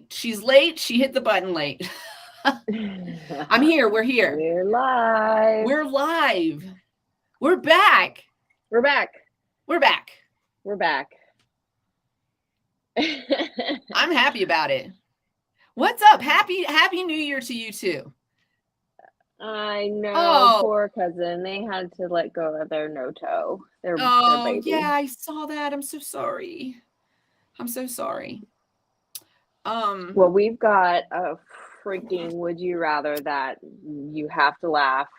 She's late. She hit the button late. I'm here. We're here. We're live. We're live. We're back. We're back. We're back. We're back. I'm happy about it. What's up? Happy New Year to you too. I know, poor cousin. They had to let go of their no-toe. Their baby. Yeah, I saw that. I'm so sorry. I'm so sorry. Well, we've got a freaking would you rather that you have to laugh.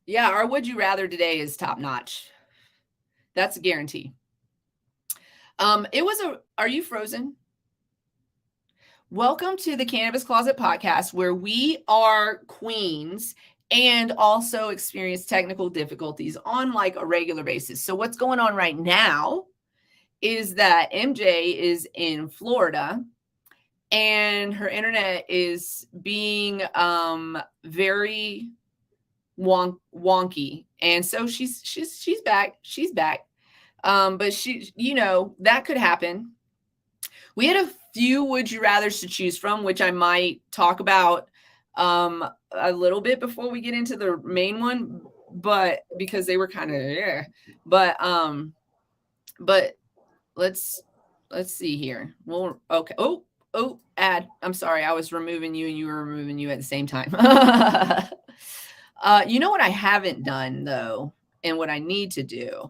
Yeah, our would you rather today is top notch. That's a guarantee. Are you frozen? Welcome to the Cannabis Closet podcast, where we are queens and also experience technical difficulties on like a regular basis. So what's going on right now is that MJ is in Florida and her internet is being very wonky. And so she's back. She's back. But she, that could happen. We had a few would you rathers to choose from, which I might talk about a little bit before we get into the main one, but because they were kind of but let's see here. Well, okay. Oh, ad. I'm sorry. I was removing you and you were removing you at the same time. You know what I haven't done though, and what I need to do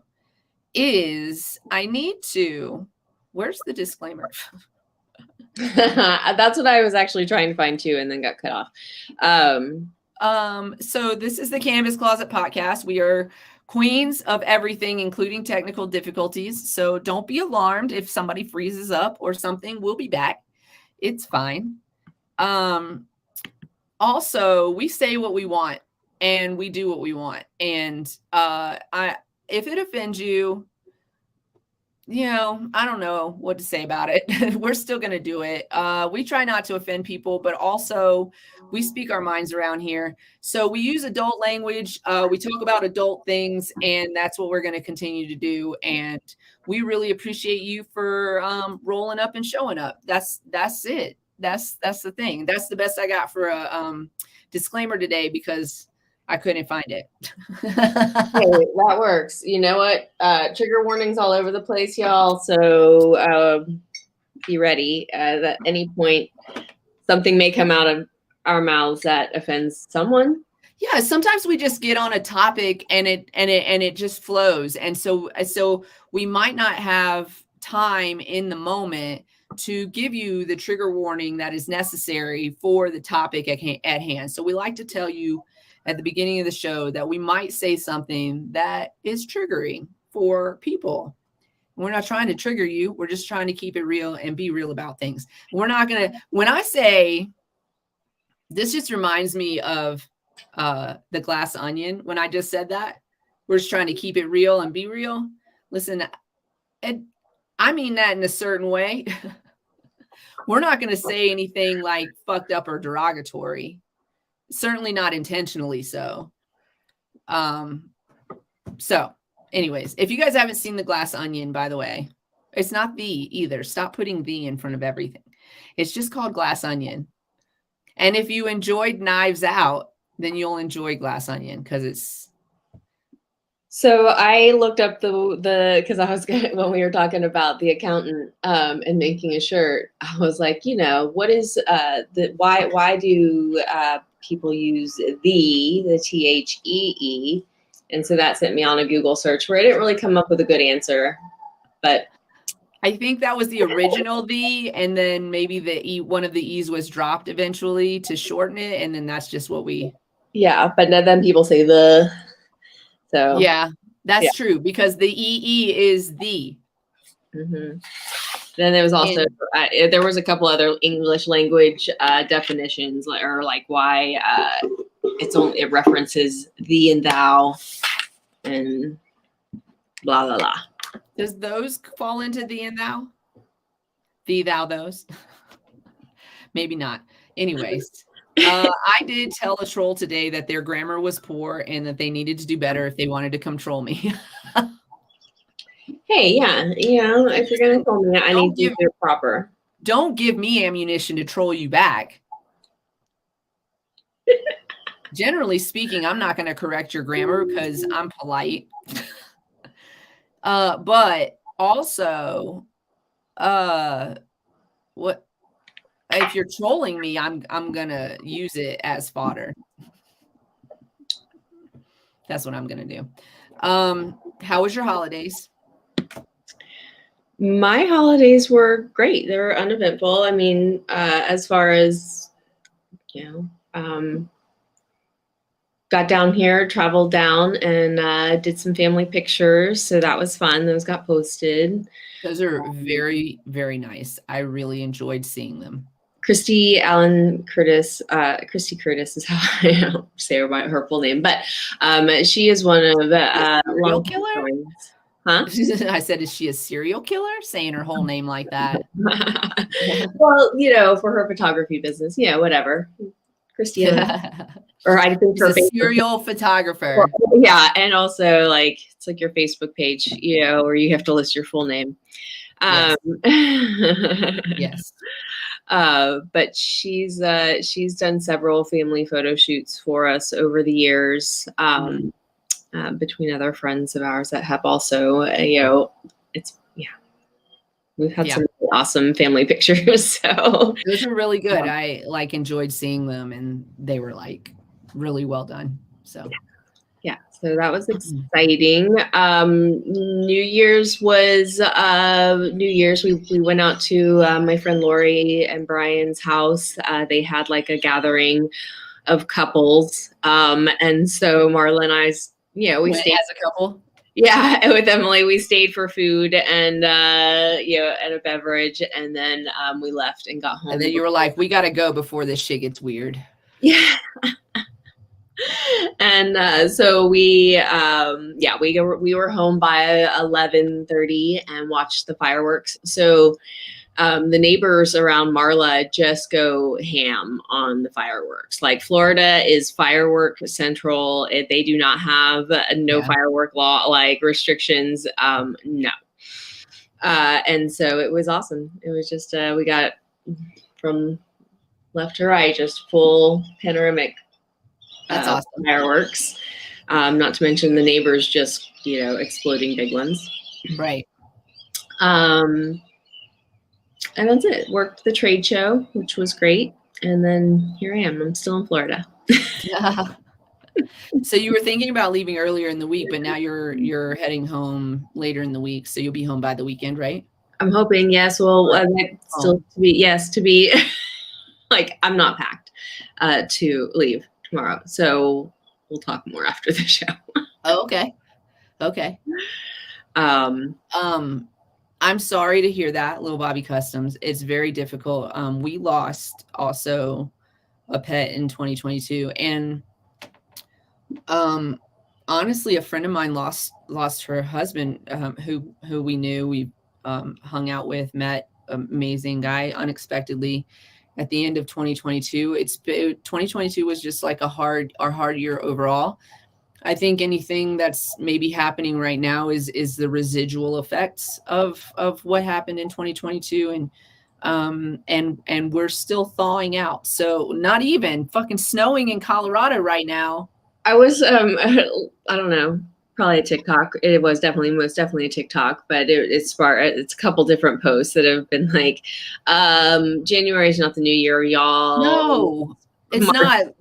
is where's the disclaimer? That's what I was actually trying to find too, and then got cut off. So this is the Cannabis Closet podcast. We are queens of everything, including technical difficulties. So don't be alarmed if somebody freezes up or something. We'll be back. It's fine. Also, we say what we want and we do what we want. And if it offends you, I don't know what to say about it. We're still going to do it. We try not to offend people, but also we speak our minds around here. So we use adult language. We talk about adult things, and that's what we're going to continue to do. And we really appreciate you for rolling up and showing up. That's it. That's the thing. That's the best I got for a disclaimer today because I couldn't find it. Hey, that works. You know what? Trigger warnings all over the place, y'all. So be ready. At any point, something may come out of our mouths that offends someone. Yeah, sometimes we just get on a topic and it just flows, and so we might not have time in the moment to give you the trigger warning that is necessary for the topic at hand. So we like to tell you at the beginning of the show that we might say something that is triggering for people. We're not trying to trigger you. We're just trying to keep it real and be real about things. We're not going to, when I say, this just reminds me of the Glass Onion. When I just said that, we're just trying to keep it real and be real. Listen, I mean that in a certain way. We're not going to say anything like fucked up or derogatory. Certainly not intentionally so. So anyways, if you guys haven't seen the Glass Onion, by the way, it's not the either. Stop putting the in front of everything. It's just called Glass Onion. And if you enjoyed Knives Out, then you'll enjoy Glass Onion because it's. So I looked up because I was when we were talking about the accountant and making a shirt, I was like, what is why do people use the THEE? And so that sent me on a Google search where I didn't really come up with a good answer, but I think that was the original the, and then maybe the E, one of the E's was dropped eventually to shorten it, and then that's just what we. Yeah, but then people say the. So yeah, that's true because the EE is the. Mm-hmm. Then there was also there was a couple other English language definitions, or like why it references thee and thou and blah blah blah. Does those fall into thee and thou? Thee, thou, those? Maybe not. Anyways, I did tell a troll today that their grammar was poor and that they needed to do better if they wanted to come troll me. Hey, yeah, if you're gonna troll me, I need to do it proper. don't give me ammunition to troll you back. Generally speaking, I'm not going to correct your grammar because I'm polite. But also, what if you're trolling me? I'm gonna use it as fodder. That's what I'm gonna do. How was your holidays? My holidays were great. They were uneventful. I mean, as far as, got down here, traveled down, and did some family pictures. So that was fun. Those got posted. Those are very, very nice. I really enjoyed seeing them. Christy Curtis is how I don't say her full name, but she is one of serial killer. Friends. Huh? I said, is she a serial killer? Saying her whole name like that. Well, for her photography business, whatever. Christy, or I think her serial photographer. Yeah, and also it's like your Facebook page, where you have to list your full name. Yes. But she's done several family photo shoots for us over the years, between other friends of ours that have also, we've had some really awesome family pictures. So those were really good. I enjoyed seeing them, and they were really well done. So so that was exciting. New Year's was New Year's. We went out to my friend Lori and Brian's house. They had a gathering of couples, and so Marla and I, we stayed as a couple. Yeah, with Emily, we stayed for food and and a beverage, and then we left and got home. And then you were like, "We got to go before this shit gets weird." Yeah. And so we were home by 11:30 and watched the fireworks. So the neighbors around Marla just go ham on the fireworks. Florida is firework central. They do not have firework law restrictions. No. And so it was awesome. It was just we got from left to right, just full panoramic. That's awesome. Fireworks. Not to mention the neighbors just, exploding big ones. Right. And that's it. Worked the trade show, which was great. And then here I am. I'm still in Florida. So you were thinking about leaving earlier in the week, but now you're heading home later in the week. So you'll be home by the weekend, right? I'm hoping, yes. Well, still to be I'm not packed to leave tomorrow. So we'll talk more after the show. Oh, okay. I'm sorry to hear that, Little Bobby Customs. It's very difficult. We lost also a pet in 2022, and honestly, a friend of mine lost her husband, who we knew, we hung out with, met, amazing guy, unexpectedly at the end of 2022. 2022 was just our hard year overall. I think anything that's maybe happening right now is the residual effects of what happened in 2022, and we're still thawing out. So not even fucking snowing in Colorado right now. I was I don't know, probably a TikTok. It was most definitely a TikTok, but it's a couple different posts that have been January is not the new year, y'all. No, it's not.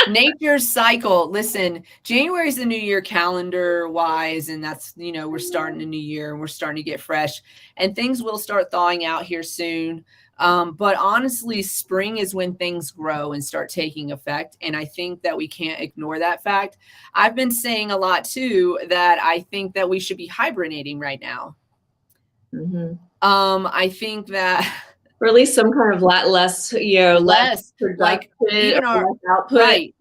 Nature's cycle. Listen, January is the new year calendar wise, and that's, we're starting a new year and we're starting to get fresh, and things will start thawing out here soon. But honestly, spring is when things grow and start taking effect. And I think that we can't ignore that fact. I've been saying a lot too, that I think that we should be hibernating right now. Mm-hmm. I think that, or at least some kind of less even our output. Right.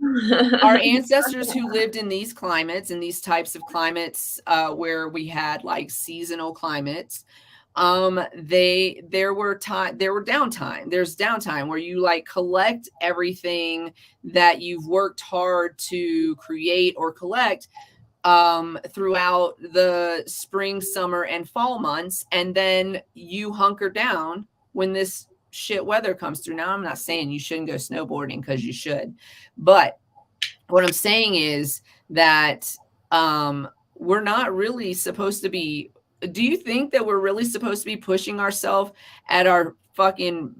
Our ancestors who lived in these climates, in these types of climates, where we had seasonal climates, there were downtime. There's downtime where you collect everything that you've worked hard to create or collect throughout the spring, summer, and fall months, and then you hunker down when this shit weather comes through. Now, I'm not saying you shouldn't go snowboarding, because you should, but what I'm saying is that we're not really supposed to be. Do you think that we're really supposed to be pushing ourselves at our fucking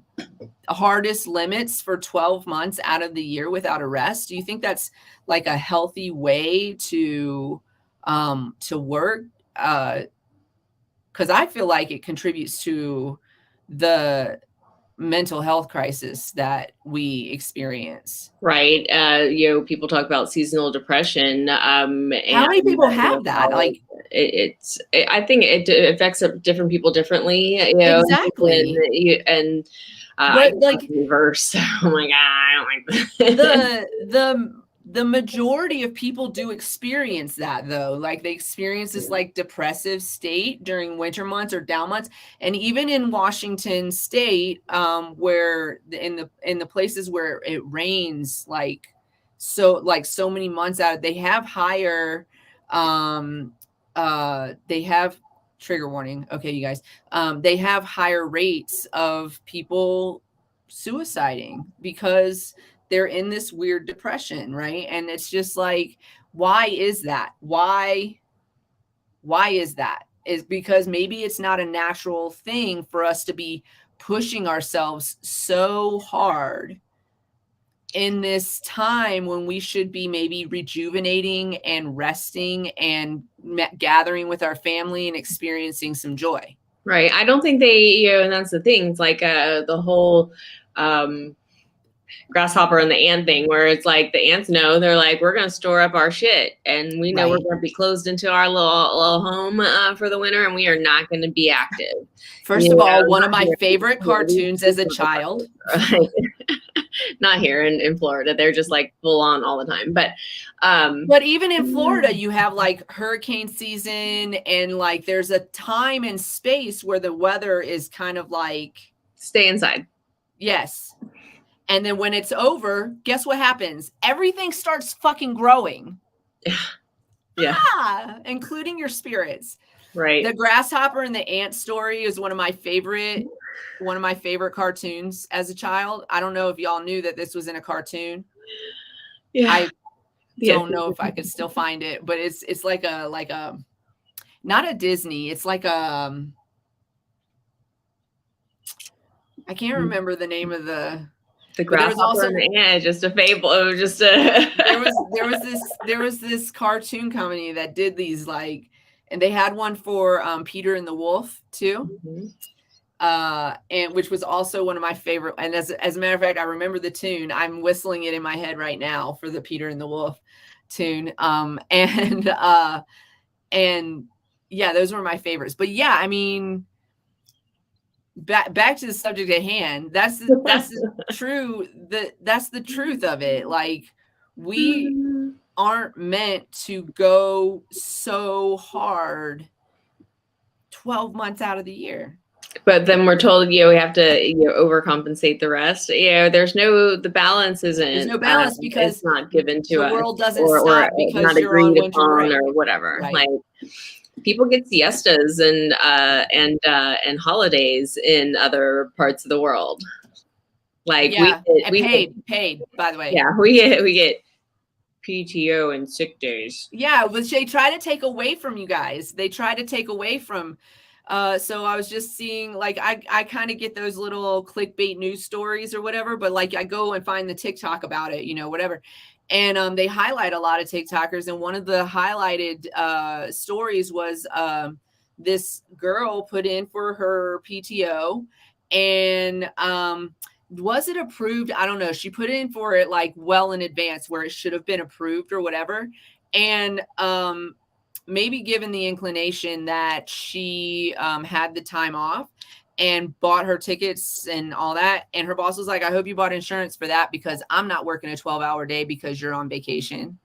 hardest limits for 12 months out of the year without a rest? Do you think that's like a healthy way to work? Because I feel like it contributes to the mental health crisis that we experience. Right. People talk about seasonal depression. How many people have that? Like, I think it affects different people differently. Exactly. And like reverse. Oh my God, I don't like that. The majority of people do experience that, though. Like, they experience this like depressive state during winter months or down months. And even in Washington State, where in the places where it rains so many months out, they have higher they have, trigger warning, okay, you guys, they have higher rates of people suiciding because they're in this weird depression, right? And it's just like, why is that? Why is that? Is because maybe it's not a natural thing for us to be pushing ourselves so hard in this time when we should be maybe rejuvenating and resting and gathering with our family and experiencing some joy. Right. I don't think they, and that's the thing. It's like the whole grasshopper and the ant thing, where it's like the ants know, they're like, we're going to store up our shit, and we know we're going to be closed into our little home for the winter, and we are not going to be active. First of all, one of my favorite cartoons as a child. Not here in Florida. They're just like full on all the time. But even in Florida, you have like hurricane season, and like there's a time and space where the weather is kind of like stay inside. Yes. And then when it's over, guess what happens? Everything starts fucking growing. Yeah. Including your spirits. Right. The grasshopper and the ant story is one of my favorite cartoons as a child. I don't know if y'all knew that this was in a cartoon. Yeah. I don't know if I could still find it, but it's like a not a Disney. It's like I can't remember the name of the grasshopper and the ant, just a fable. It was just a there was this cartoon company that did these and they had one for Peter and the Wolf too. And which was also one of my favorite. And as a matter of fact, I remember the tune. I'm whistling it in my head right now for the Peter and the Wolf tune. And yeah, those were my favorites. But yeah, I mean, back to the subject at hand. That's the truth of it. Like, we aren't meant to go so hard 12 months out of the year. But then we're told, we have to overcompensate the rest. The balance isn't. There's no balance because it's not given to us. The world doesn't stop because not you're on winter break or whatever. Right. Like, people get siestas and holidays in other parts of the world. Like, we paid, by the way. Yeah, we get PTO and sick days. Yeah, but they try to take away from you guys. They try to take away from. So I was just seeing, like, I kind of get those little clickbait news stories or whatever, but like I go and find the TikTok about it, whatever. And they highlight a lot of TikTokers. And one of the highlighted stories was this girl put in for her PTO, and was it approved? I don't know. She put in for it like well in advance where it should have been approved or whatever. And maybe given the inclination that she had the time off and bought her tickets and all that. And her boss was like, I hope you bought insurance for that because I'm not working a 12-hour day because you're on vacation.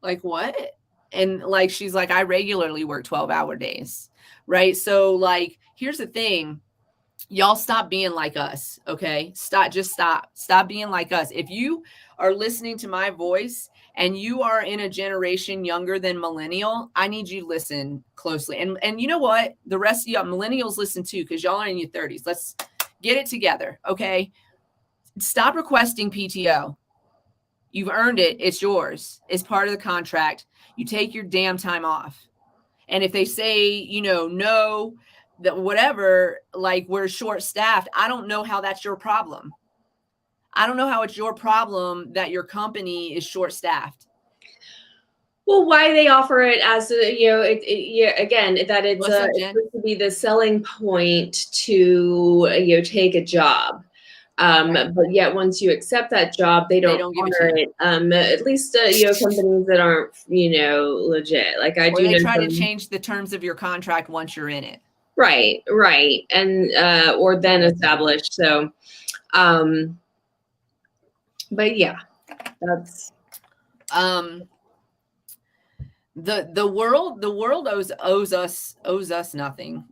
Like, what? And like, she's like, I regularly work 12-hour days. Right. So like, here's the thing. Y'all stop being like us. Okay. Stop being like us. If you are listening to my voice and you are in a generation younger than millennial, I need you to listen closely. And you know what? The rest of y'all millennials listen too, because y'all are in your 30s. Let's get it together. Okay. Stop requesting PTO. You've earned it. It's yours. It's part of the contract. You take your damn time off. And if they say, you know, no, that whatever, like we're short staffed, I don't know how that's your problem. I don't know how it's your problem that your company is short staffed. Well, why they offer it as a, you know, yeah, again, that it's supposed to be the selling point to, you know, take a job. But yet once you accept that job, they don't honor it. At least, you know, companies that aren't, you know, legit. Like I or do they know try to change the terms of your contract once you're in it. Right. And, or then established. So, but yeah, that's, the world owes us nothing.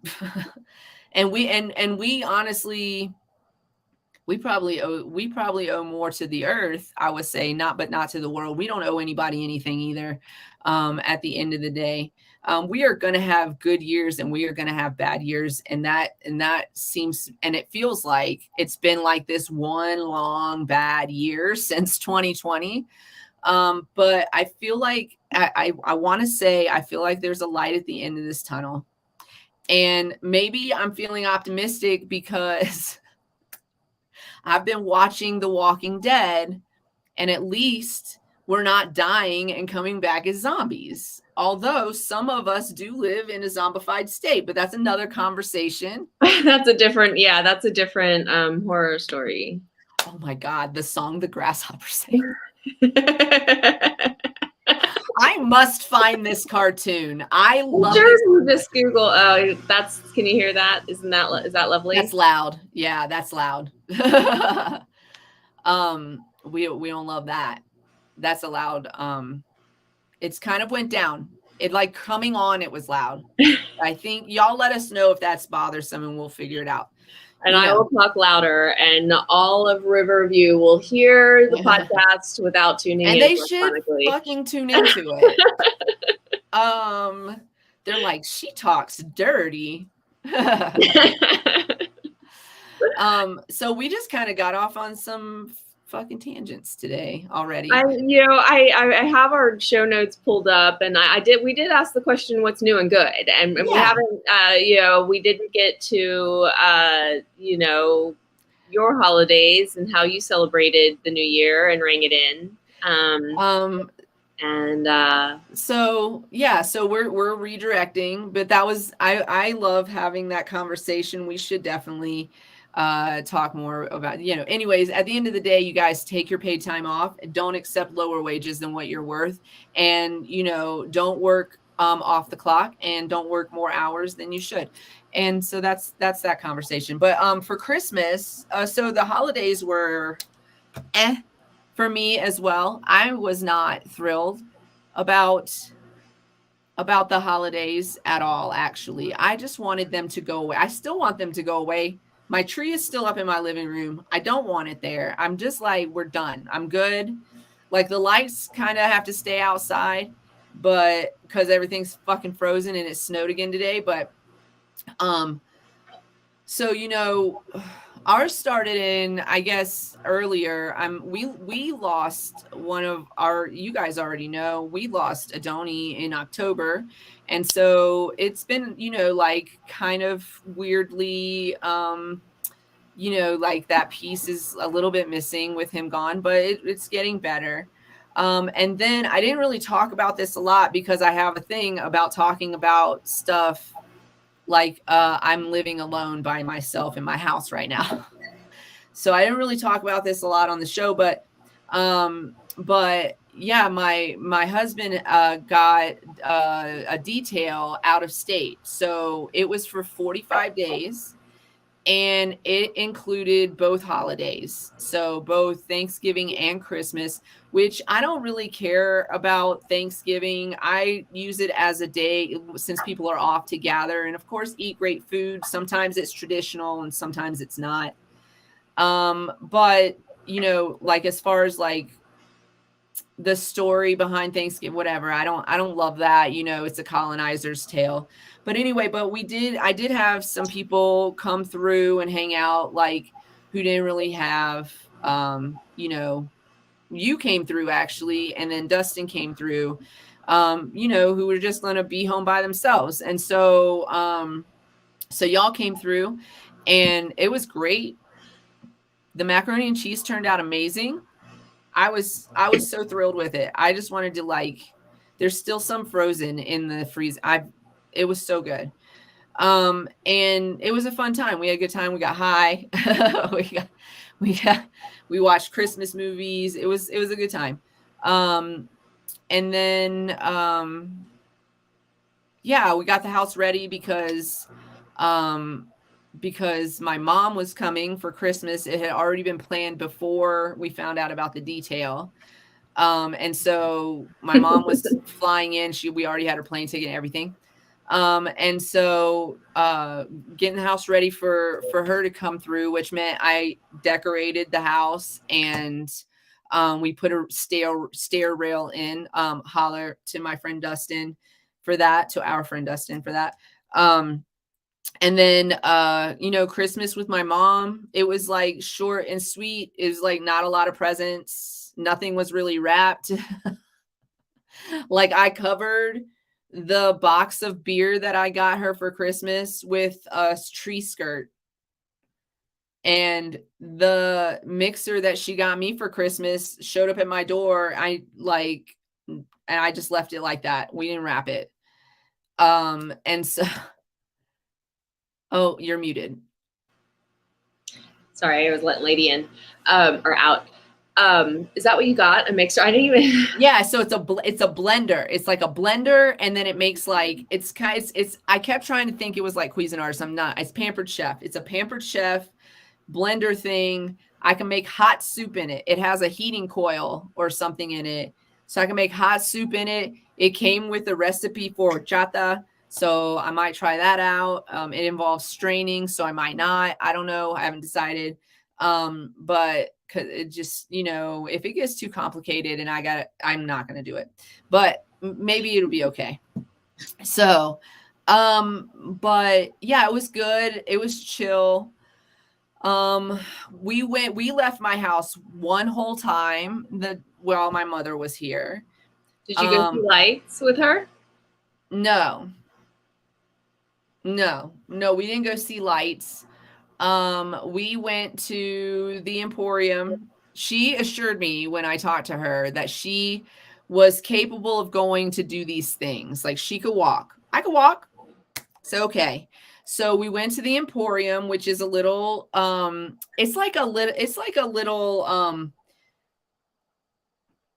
And we honestly, we probably owe more to the earth, I would say, not to the world. We don't owe anybody anything either. At the end of the day, we are going to have good years and we are going to have bad years. And that seems, and it feels like it's been like this one long bad year since 2020. But I feel like I want to say, I feel like there's a light at the end of this tunnel. And maybe I'm feeling optimistic because I've been watching The Walking Dead, and at least we're not dying and coming back as zombies. Although some of us do live in a zombified state, but that's another conversation. That's a different horror story. Oh my God, the song The Grasshopper Sing. I must find this cartoon. I love it. You just Google. Oh, can you hear that? Is that lovely? That's loud. Yeah, that's loud. We don't love that. That's a loud. It's kind of went down. It like coming on, it was loud. I think y'all let us know if that's bothersome and we'll figure it out. And I will talk louder, and all of Riverview will hear the podcast without tuning in. And they should fucking tune into it. They're like, she talks dirty. So we just kind of got off on some fucking tangents today already. I have our show notes pulled up, and we did ask the question, what's new and good, and we haven't, we didn't get to, your holidays and how you celebrated the new year and rang it in. So we're redirecting, but that was, I love having that conversation. We should definitely talk more about, anyways, at the end of the day, you guys take your paid time off. Don't accept lower wages than what you're worth. And, don't work off the clock, and don't work more hours than you should. And so that's that conversation. But for Christmas, so the holidays were for me as well. I was not thrilled about the holidays at all, actually. I just wanted them to go away. I still want them to go away. My tree is still up in my living room. I don't want it there. I'm just like, we're done. I'm good. Like the lights kind of have to stay outside, but because everything's fucking frozen and it snowed again today. But so ours started in, I guess, earlier. We lost one of our, you guys already know, we lost Adoni in October. And so it's been, like kind of weirdly, like that piece is a little bit missing with him gone, but it's getting better. And then I didn't really talk about this a lot because I have a thing about talking about stuff like I'm living alone by myself in my house right now. So I didn't really talk about this a lot on the show, but yeah, my husband got a detail out of state. So it was for 45 days. And it included both holidays. So both Thanksgiving and Christmas, which I don't really care about Thanksgiving. I use it as a day since people are off to gather and, of course, eat great food. Sometimes it's traditional and sometimes it's not. But, like as far as like the story behind Thanksgiving, whatever. I don't love that. You know, it's a colonizer's tale. But anyway, I did have some people come through and hang out, like, who didn't really have, you know, you came through actually, and then Dustin came through, you know, who were just going to be home by themselves. And so, so y'all came through and it was great. The macaroni and cheese turned out amazing. I was so thrilled with it. I just wanted to, like, there's still some frozen in the freeze. It was so good. And it was a fun time. We had a good time. We got high. we watched Christmas movies. It was a good time. And then, yeah, we got the house ready because my mom was coming for Christmas. It had already been planned before we found out about the detail. And so my mom was flying in. We already had her plane ticket and everything. And so getting the house ready for her to come through, which meant I decorated the house, and we put a stair rail in. Holler to my friend Dustin for that, to our friend Dustin for that. And then, you know, Christmas with my mom, it was like short and sweet. It was like not a lot of presents. Nothing was really wrapped. Like, I covered the box of beer that I got her for Christmas with a tree skirt. And the mixer that she got me for Christmas showed up at my door. And I just left it like that. We didn't wrap it. And so, oh, you're muted. Sorry, I was letting Lady in, or out. Is that what you got? A mixer? I didn't even. Yeah. So it's a blender. It's like a blender. And then it makes like, I kept trying to think it was like Cuisinart. I'm not. It's Pampered Chef. It's a Pampered Chef blender thing. I can make hot soup in it. It has a heating coil or something in it. So I can make hot soup in it. It came with a recipe for horchata. So I might try that out. It involves straining, so I might not. I don't know. I haven't decided. But cause it just, you know, if it gets too complicated and I'm not going to do it, but maybe it'll be okay. So, but yeah, it was good. It was chill. We left my house one whole time while my mother was here. Did you go see lights with her? No, we didn't go see lights. We went to the Emporium. She assured me when I talked to her that she was capable of going to do these things. Like, she could walk. I could walk. So, okay. So we went to the Emporium, which is a little, it's like a little,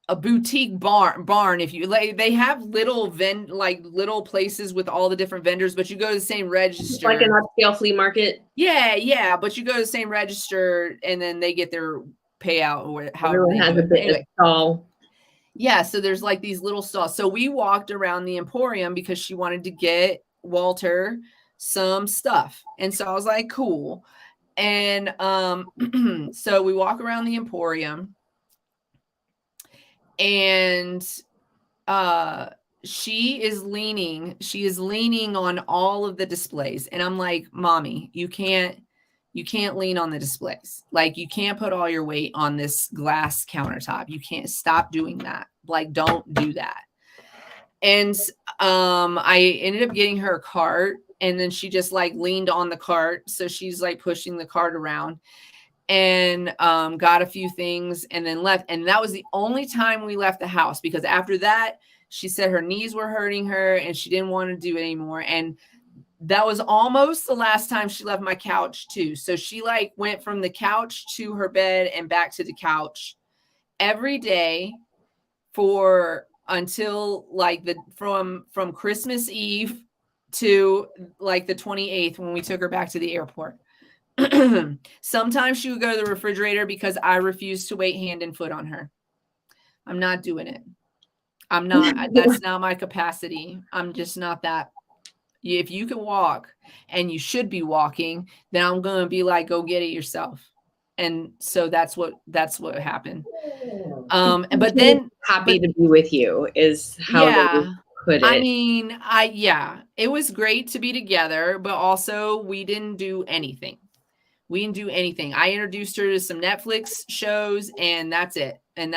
a boutique barn. If you like, they have little little places with all the different vendors, but you go to the same register. Like an upscale flea market. Yeah. But you go to the same register and then they get their payout or however. Everyone has a bit of stall. Yeah. So there's like these little stalls. So we walked around the Emporium because she wanted to get Walter some stuff. And so I was like, cool. And so we walk around the Emporium. And she is leaning on all of the displays. And I'm like, Mommy, you can't lean on the displays. Like, you can't put all your weight on this glass countertop. You can't. Stop doing that. Like, don't do that. And I ended up getting her a cart, and then she just like leaned on the cart. So she's like pushing the cart around, and got a few things and then left. And that was the only time we left the house, because after that, she said her knees were hurting her and she didn't want to do it anymore. And that was almost the last time she left my couch too. So she like went from the couch to her bed and back to the couch every day until like from Christmas Eve to like the 28th, when we took her back to the airport. Sometimes she would go to the refrigerator because I refused to wait hand and foot on her. I'm not doing it. I'm not. That's not my capacity. I'm just not that. If you can walk, and you should be walking, then I'm going to be like, go get it yourself. And so that's what happened. But then happy to be with you is how they put I it. mean, it was great to be together, but also we didn't do anything. I introduced her to some Netflix shows, and that's it. And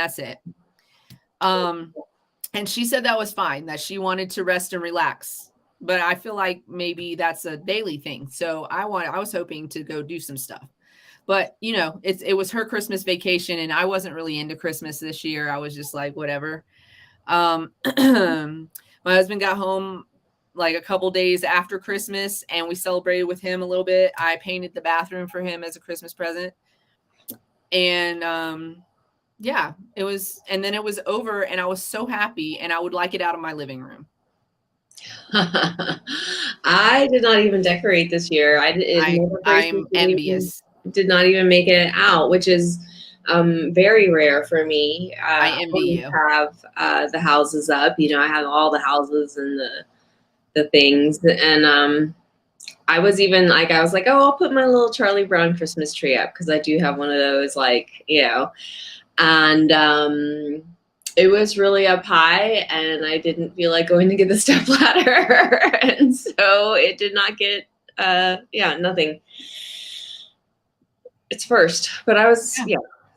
she said that was fine, that she wanted to rest and relax. But I feel like maybe that's a daily thing. So I was hoping to go do some stuff. But you know, it was her Christmas vacation, and I wasn't really into Christmas this year. I was just like, whatever. My husband got home like a couple days after Christmas, and we celebrated with him a little bit. I painted the bathroom for him as a Christmas present. And yeah, it was, and then it was over, and I was so happy, and I would like it out of my living room. I did not even decorate this year. I'm envious. Did not even make it out, which is very rare for me. I envy you. Have the houses up, you know, I have all the houses and the things, and I was like, oh, I'll put my little Charlie Brown Christmas tree up, because I do have one of those, like, you know, and it was really up high, and I didn't feel like going to get the step ladder, and so it did not get nothing. It's first, but I was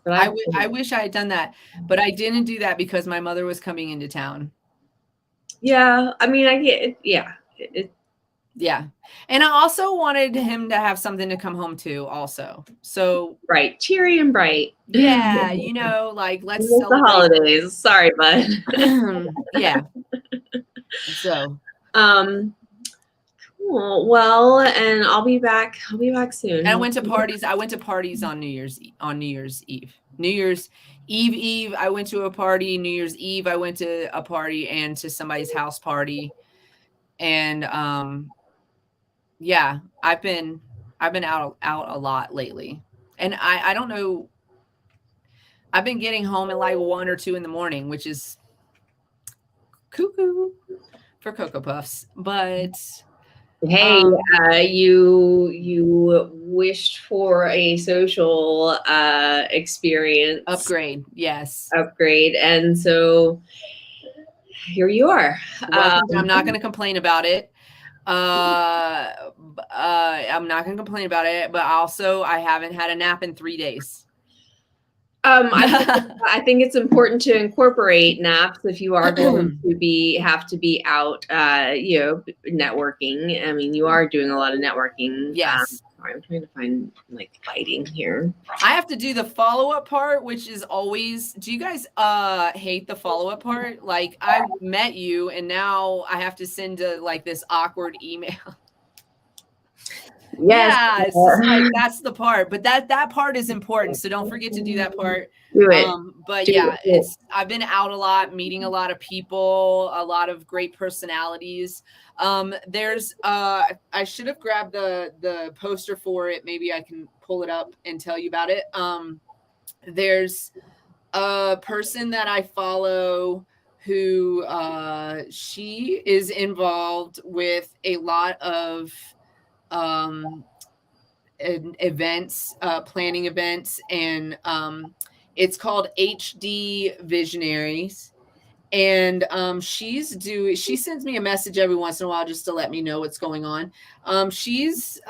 But I wish I had done that, but I didn't do that because my mother was coming into town. Yeah, I mean, I get it. Yeah. And I also wanted him to have something to come home to also. So right, cheery and bright. Yeah, you know, like, let's celebrate the holidays. Sorry, bud. Yeah. So cool. Well, and I'll be back soon. And I went to parties on New Year's Eve. New Year's Eve, I went to a party. New Year's Eve, I went to a party and to somebody's house party. And yeah, I've been out a lot lately. And I don't know, I've been getting home at like 1 or 2 in the morning, which is cuckoo for Cocoa Puffs. But hey, you wished for a social experience upgrade. Yes. Upgrade. And so here you are. I'm not going to complain about it. I'm not going to complain about it, but also I haven't had a nap in 3 days. I think it's important to incorporate naps if you are going to have to be out, you know, networking. I mean, you are doing a lot of networking. Yes. Sorry, I'm trying to find like lighting here. I have to do the follow-up part, which is always, do you guys hate the follow-up part? Like, I met you and now I have to send like this awkward email. Yes. Yeah, it's just like, that's the part, but that part is important, so don't forget to do that part. Do it. But yeah, I've been out a lot, meeting a lot of people, a lot of great personalities. There's I should have grabbed the poster for it. Maybe I can pull it up and tell you about it. There's a person that I follow who she is involved with a lot of events, planning events, and it's called HD Visionaries. And she sends me a message every once in a while just to let me know what's going on. She's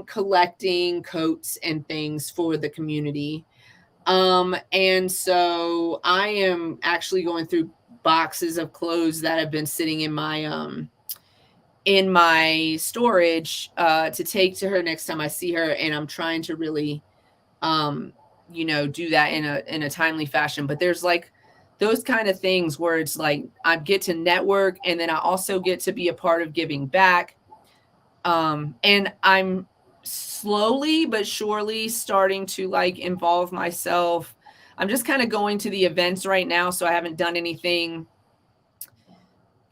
collecting coats and things for the community. And so I am actually going through boxes of clothes that have been sitting in my storage to take to her next time I see her, and I'm trying to really you know, do that in a timely fashion. But there's like those kind of things where it's like I get to network, and then I also get to be a part of giving back, and I'm slowly but surely starting to like involve myself. I'm just kind of going to the events right now, so I haven't done anything,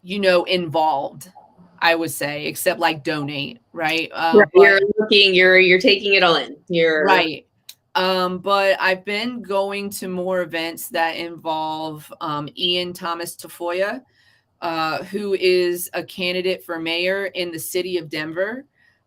you know, involved, I would say, except like donate, right? You're taking it all in. You're right. But I've been going to more events that involve Ian Thomas Tafoya, who is a candidate for mayor in the city of Denver.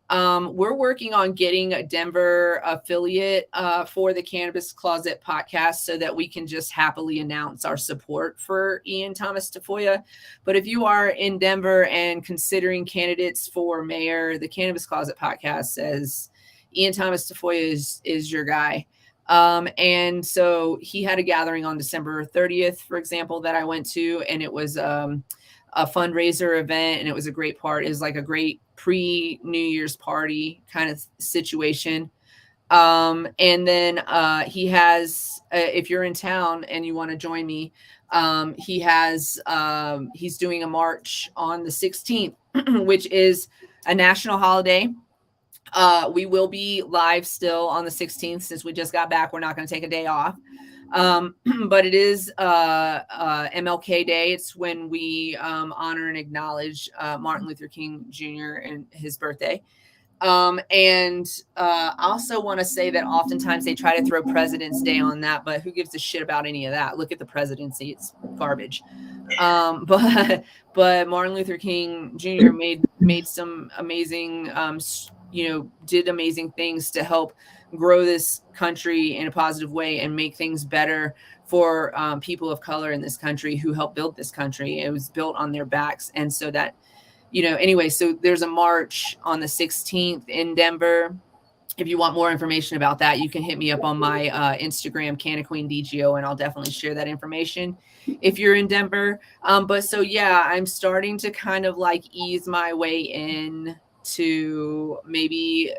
We're working on getting a Denver affiliate for the Cannabis Closet podcast so that we can just happily announce our support for Ian Thomas Tafoya. But if you are in Denver and considering candidates for mayor, the Cannabis Closet podcast says Ian Thomas Tafoya is your guy. And so he had a gathering on December 30th, for example, that I went to, and it was a fundraiser event, and it was a great part. It was like a great pre-New Year's party kind of situation. And then he has, if you're in town and you want to join me, he has, he's doing a march on the 16th, which is a national holiday. We will be live still on the 16th since we just got back. We're not going to take a day off. But it is MLK Day. It's when we honor and acknowledge Martin Luther King Jr. and his birthday. And I also want to say that oftentimes they try to throw President's Day on that, but who gives a shit about any of that? Look at the presidency; it's garbage. But Martin Luther King Jr. made some amazing, did amazing things to help grow this country in a positive way and make things better for people of color in this country who helped build this country. It was built on their backs. And so that, anyway, so there's a march on the 16th in Denver. If you want more information about that, you can hit me up on my Instagram, CannaQueenDGO, and I'll definitely share that information if you're in Denver. But so, yeah, I'm starting to kind of like ease my way in to maybe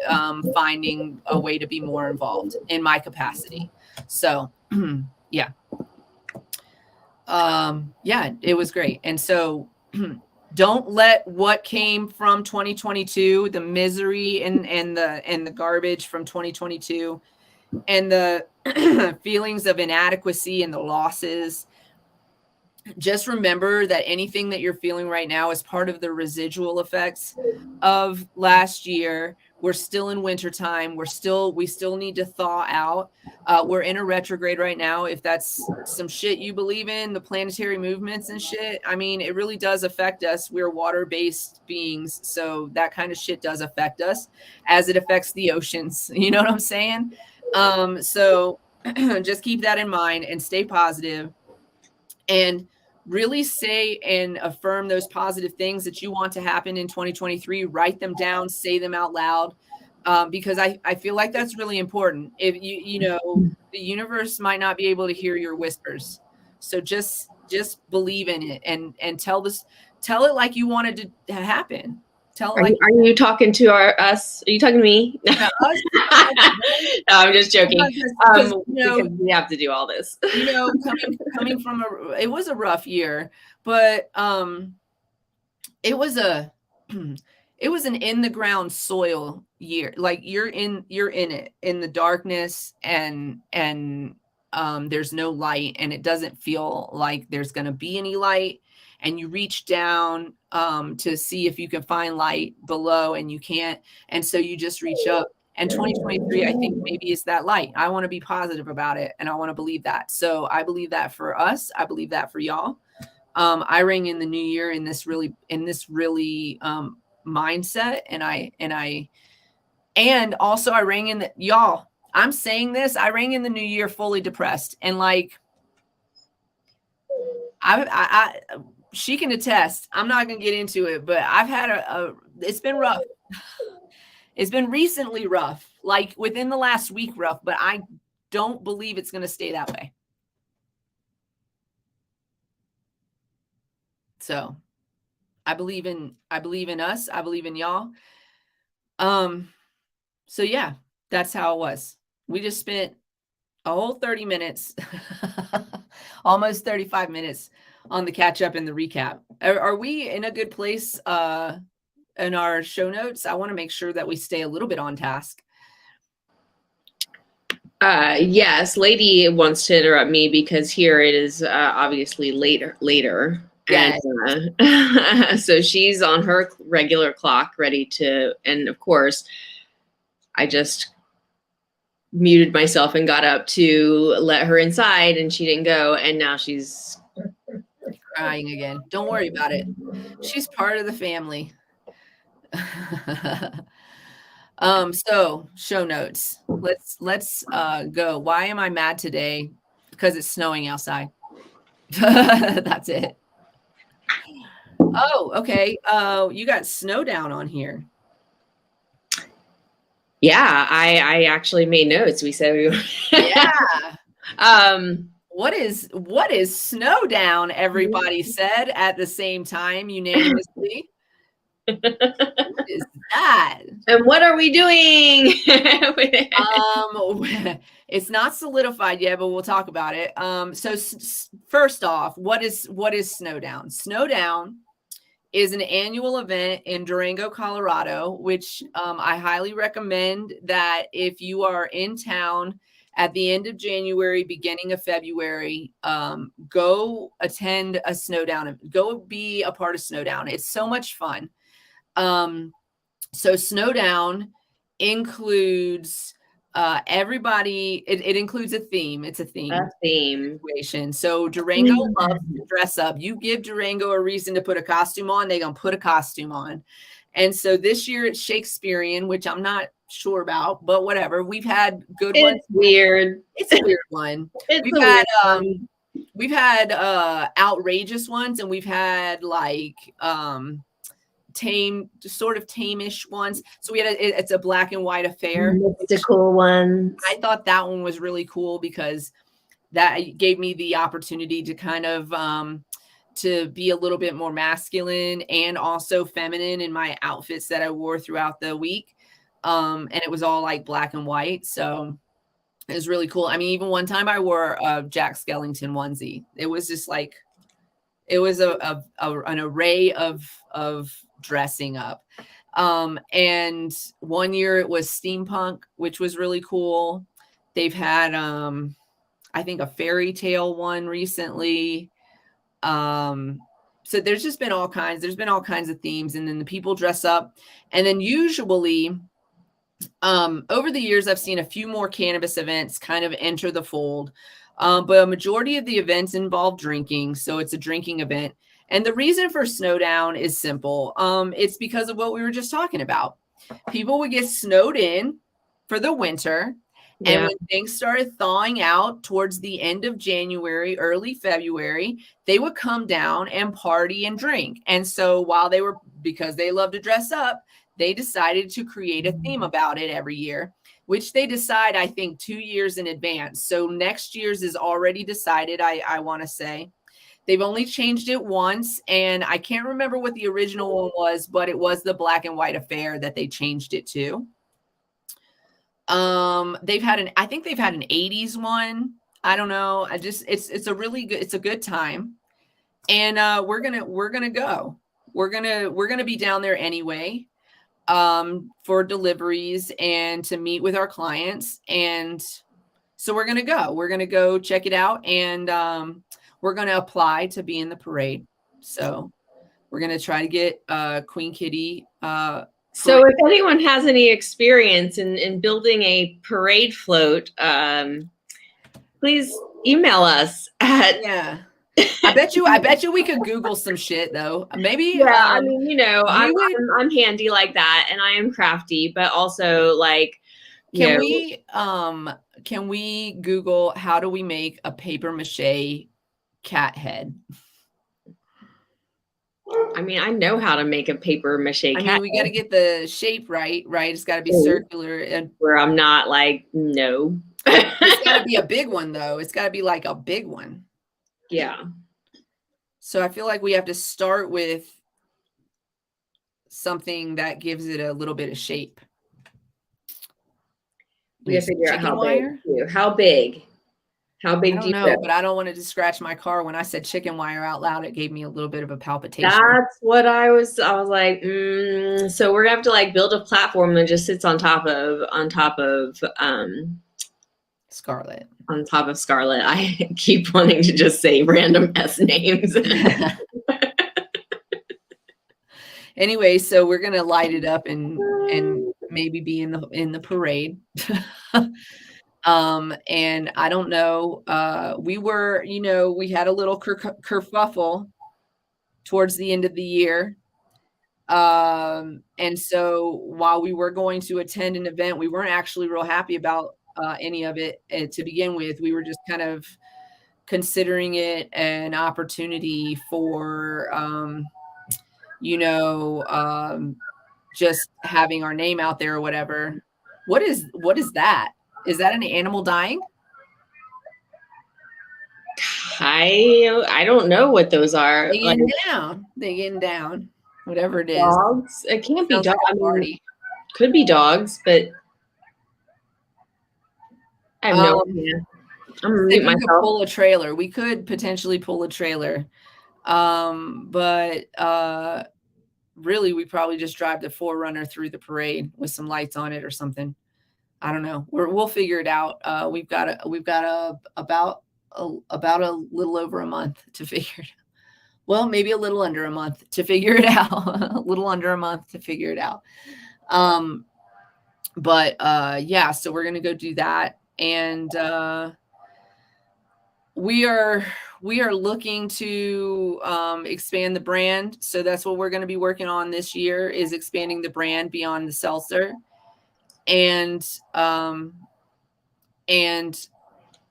finding a way to be more involved in my capacity. So, yeah. It was great. And so don't let what came from 2022, the misery and the garbage from 2022 and the feelings of inadequacy and the losses, just remember that anything that you're feeling right now is part of the residual effects of last year. We're still in wintertime. We still need to thaw out. We're in a retrograde right now. If that's some shit you believe in, the planetary movements and shit, I mean, it really does affect us. We're water-based beings. So that kind of shit does affect us as it affects the oceans. You know what I'm saying? So just keep that in mind and stay positive and really say and affirm those positive things that you want to happen in 2023. Write them down, say them out loud, because I feel like that's really important. If the universe might not be able to hear your whispers. So just believe in it and tell it like you wanted to happen. Are you talking to us? Are you talking to me? No, I'm just joking. Because we have to do all this. Coming from it was a rough year, but it was an in the ground soil year. Like you're in it in the darkness and there's no light and it doesn't feel like there's going to be any light. And you reach down to see if you can find light below and you can't. And so you just reach up. And 2023, I think maybe is that light. I want to be positive about it. And I want to believe that. So I believe that for us. I believe that for y'all. I ring in the new year in this really mindset. And also I rang in y'all, I'm saying this, I rang in the new year fully depressed. And like, she can attest. I'm not going to get into it, but I've had it's been rough. It's been recently rough, like within the last week rough, but I don't believe it's going to stay that way. So I believe in us. I believe in y'all. So yeah, that's how it was. We just spent a whole 30 minutes, almost 35 minutes on the catch up and the recap. Are we in a good place in our show notes? I want to make sure that we stay a little bit on task. Yes, Lady wants to interrupt me because here it is obviously later. Yes. And so she's on her regular clock ready to, and of course, I just muted myself and got up to let her inside and she didn't go. And now she's crying again. Don't worry about it. She's part of the family. So show notes. Let's go. Why am I mad today? Because it's snowing outside. That's it. Oh, okay. You got snow down on here. Yeah, I actually made notes. We said we Yeah. What is snow down? Everybody said at the same time unanimously. What is that? And what are we doing? It's not solidified yet, but we'll talk about it. So first off, what is Snowdown? Snowdown is an annual event in Durango, Colorado, which I highly recommend that if you are in town at the end of January, beginning of February, go attend a Snowdown. Go be a part of Snowdown. It's so much fun. So Snowdown includes everybody. It includes a theme. It's a theme. Situation. So Durango loves to dress up. You give Durango a reason to put a costume on, they're gonna put a costume on. And so this year it's Shakespearean, which I'm not sure about, but whatever. We've had good ones. Weird. It's a weird one. We've had outrageous ones, and we've had like tame, sort of tame-ish ones. So we had it's a black and white affair. Mystical one. I thought that one was really cool because that gave me the opportunity to kind of to be a little bit more masculine and also feminine in my outfits that I wore throughout the week. And it was all like black and white. So it was really cool. I mean, even one time I wore a Jack Skellington onesie. It was just like, it was an array of dressing up. And one year it was steampunk, which was really cool. They've had, I think, a fairy tale one recently. So there's just been all kinds. There's been all kinds of themes, and then the people dress up. And then usually, over the years, I've seen a few more cannabis events kind of enter the fold. But a majority of the events involve drinking. So it's a drinking event. And the reason for Snowdown is simple. It's because of what we were just talking about. People would get snowed in for the winter. Yeah. And when things started thawing out towards the end of January, early February, they would come down and party and drink. And so because they love to dress up, they decided to create a theme about it every year, which they decide, I think, 2 years in advance. So next year's is already decided, I want to say. They've only changed it once, and I can't remember what the original one was, but it was the black and white affair that they changed it to. I think they've had an 80s one. I don't know. It's a really good, it's a good time. And we're gonna go. We're gonna be down there anyway, for deliveries and to meet with our clients. And so we're gonna go check it out, and we're going to apply to be in the parade. So we're going to try to get Queen Kitty. So if anyone has any experience in building a parade float, please email us at. Yeah. I bet you we could Google some shit though. Maybe. Yeah. I mean, you know, I'm handy like that, and I am crafty, but also like, can we Google how do we make a paper mache cat head? I mean, I know how to make a paper mache cat. I mean, we got to get the shape right? It's got to be circular. And where I'm not like, no. It's got to be a big one, though. It's got to be like a big one. Yeah. So I feel like we have to start with something that gives it a little bit of shape. We have to figure out how big. How big? How big do you know? But I don't want it to scratch my car. When I said chicken wire out loud, it gave me a little bit of a palpitation. That's what I was like, so we're gonna have to like build a platform that just sits on top of Scarlett. On top of Scarlett. I keep wanting to just say random S names. Anyway, so we're gonna light it up and maybe be in the parade. And I don't know, we were, we had a little kerfuffle towards the end of the year. And so while we were going to attend an event, we weren't actually real happy about any of it to begin with. We were just kind of considering it an opportunity for, just having our name out there or whatever. What is that? Is that an animal dying? I don't know what those are. They getting down. They getting down. Whatever it is. Dogs. It can't be dogs. Like could be dogs, but I have no idea. I'm gonna mute myself. We could pull a trailer. We could potentially pull a trailer. But really we probably just drive the 4Runner through the parade with some lights on it or something. I don't know. We'll figure it out. We've got about a little over a month to figure it out. Well, maybe a little under a month to figure it out. A little under a month to figure it out. Yeah, so we're gonna go do that. And we are looking to expand the brand. So that's what we're going to be working on this year, is expanding the brand beyond the seltzer. And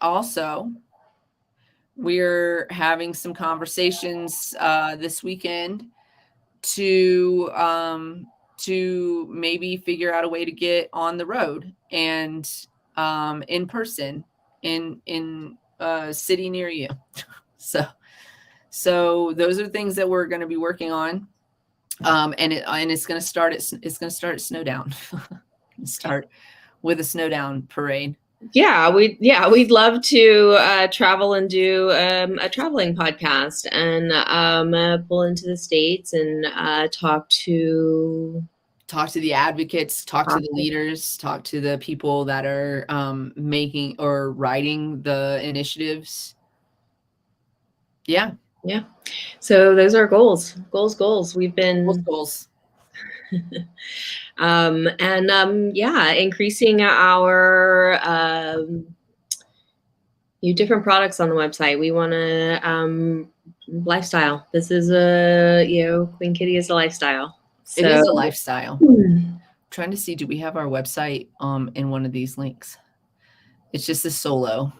also we're having some conversations this weekend to maybe figure out a way to get on the road and in person in a city near you. So those are things that we're going to be working on. And it's going to start at Snowdown. Start with a Snowdown parade. Yeah, we'd love to travel and do a traveling podcast and pull into the States and talk to the advocates, talk to the leaders, talk to the people that are making or writing the initiatives. Yeah. So those are goals. We've been goals. Increasing our different products on the website. We want to lifestyle. This is Queen Kitty is a lifestyle. So, it is a lifestyle. I'm trying to see, do we have our website in one of these links? It's just a solo,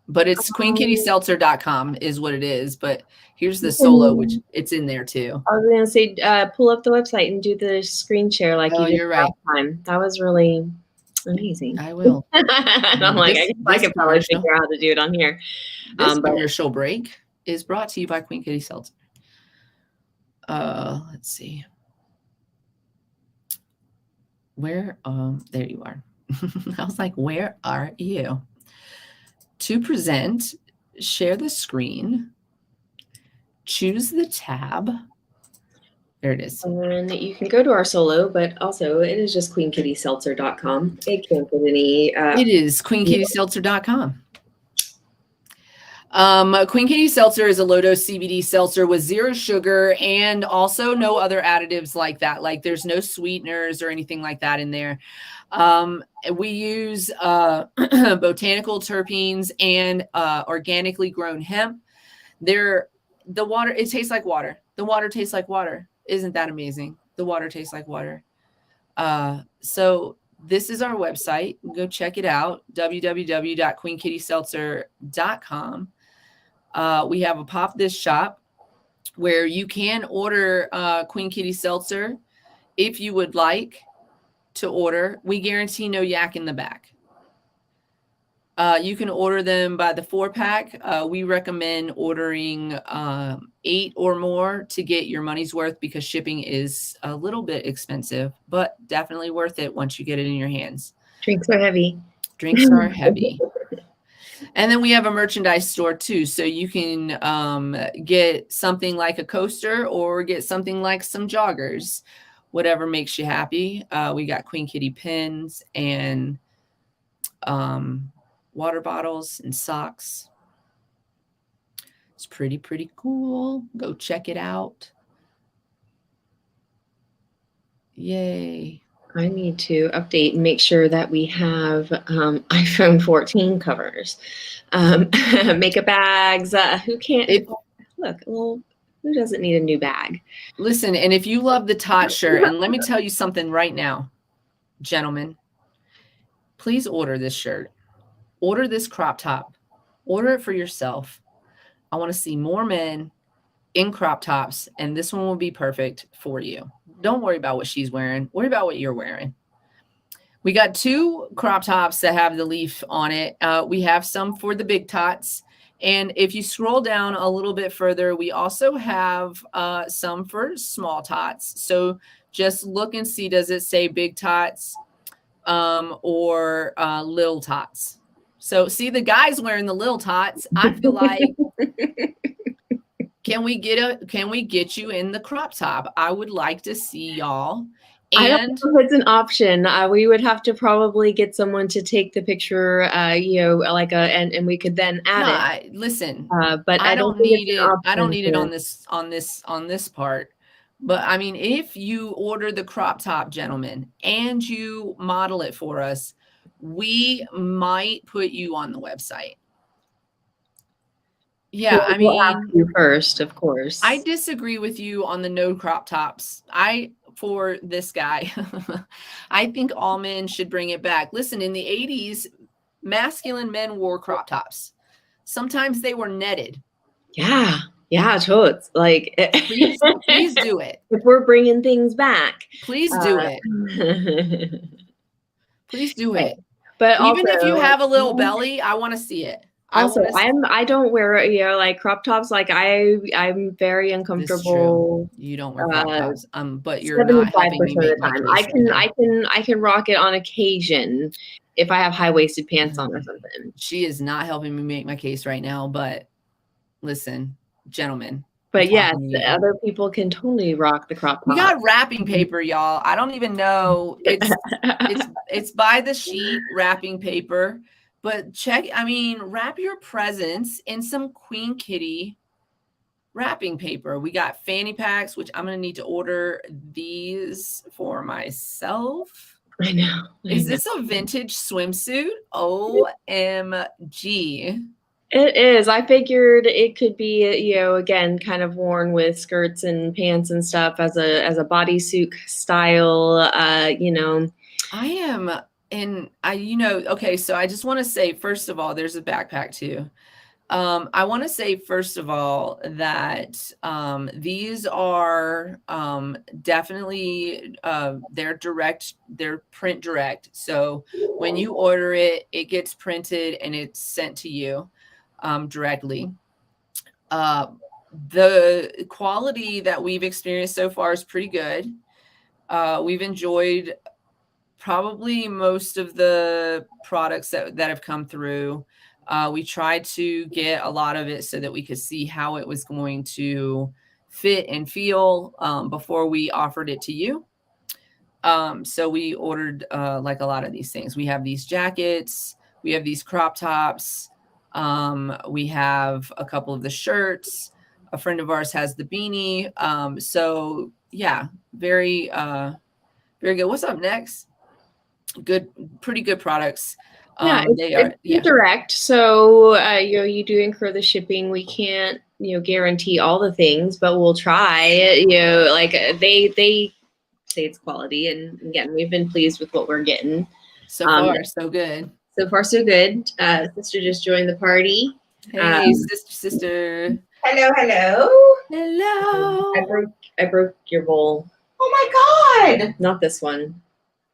but it's queenkittyseltzer.com is what it is. But here's the solo, which it's in there too. I was going to say, pull up the website and do the screen share like you did you're right. last time. That was really amazing. I will. And I'm like, I could probably figure out how to do it on here. This commercial break is brought to you by Queen Kitty Seltzer. Let's see. Where, there you are. I was like, where are you? To present, share the screen, choose the tab. There it is. And you can go to our solo, but also it is just queenkittyseltzer.com. It can't get any. It is queenkittyseltzer.com. Queen Kitty Seltzer is a low-dose CBD seltzer with 0 sugar and also no other additives like that. Like there's no sweeteners or anything like that in there. We use botanical terpenes and organically grown hemp. The water, it tastes like water. The water tastes like water. Isn't that amazing? The water tastes like water. So this is our website. Go check it out, www.queenkittyseltzer.com. We have a Pop This shop where you can order Queen Kitty Seltzer if you would like to order. We guarantee no yak in the back. You can order them by the 4-pack. We recommend ordering 8 or more to get your money's worth because shipping is a little bit expensive, but definitely worth it once you get it in your hands. Drinks are heavy. And then we have a merchandise store too. So you can get something like a coaster or get something like some joggers, whatever makes you happy. We got Queen Kitty pins and water bottles and socks. It's pretty cool. Go check it out. Yay. I need to update and make sure that we have iPhone 14 covers, makeup bags. Who can't look? Well, Who doesn't need a new bag? Listen, and if you love the tot shirt, and let me tell you something right now, gentlemen, please order this shirt. Order this crop top. Order it for yourself. I want to see more men in crop tops, and this one will be perfect for you. Don't worry about what she's wearing. Worry about what you're wearing. We got 2 crop tops that have the leaf on it. We have some for the big tots. And if you scroll down a little bit further, we also have some for small tots. So just look and see, does it say big tots or little tots? So see, the guy's wearing the little tots. I feel like, can we get you in the crop top? I would like to see y'all. I don't And know if it's an option. We would have to probably get someone to take the picture, like and we could then add it. Listen, But I don't need it. I don't need it to- on this part. But I mean, if you order the crop top, gentlemen, and you model it for us, we might put you on the website. Yeah, I We'll ask mean, you first, of course. I disagree with you on the no crop tops. For this guy, I think all men should bring it back. Listen, in the 80s, masculine men wore crop tops. Sometimes they were netted. Yeah, totes. Like, Please do it. If we're bringing things back, Please do it. Please do it. But even also, if you have a little belly, I want to see it. Also, I don't wear like crop tops. Like I'm very uncomfortable. You don't wear crop tops, but you're not helping me make my case. I can rock it on occasion if I have high-waisted pants on or something. She is not helping me make my case right now, but listen, gentlemen. But yes, other people can totally rock the crop top. We got wrapping paper, y'all. I don't even know. It's by the sheet wrapping paper. But wrap your presents in some Queen Kitty wrapping paper. We got fanny packs, which I'm going to need to order these for myself. I know. Is this a vintage swimsuit? OMG. It is. I figured it could be, again, kind of worn with skirts and pants and stuff as a bodysuit style, I am. And okay, so I just want to say, first of all, there's a backpack too. I want to say, first of all, that these are definitely, they're print direct. So when you order it, it gets printed and it's sent to you directly. The quality that we've experienced so far is pretty good. We've enjoyed probably most of the products that have come through. We tried to get a lot of it so that we could see how it was going to fit and feel before we offered it to you. So we ordered like a lot of these things. We have these jackets, we have these crop tops, we have a couple of the shirts. A friend of ours has the beanie. So yeah, very good. What's up next? Pretty good products. It's direct. So you do incur the shipping. We can't guarantee all the things, but we'll try. Like they say it's quality, and again, we've been pleased with what we're getting. So far, so good. So far, so good. Sister just joined the party. Hey, sister. Hello. I broke your bowl. Oh my God! Not this one.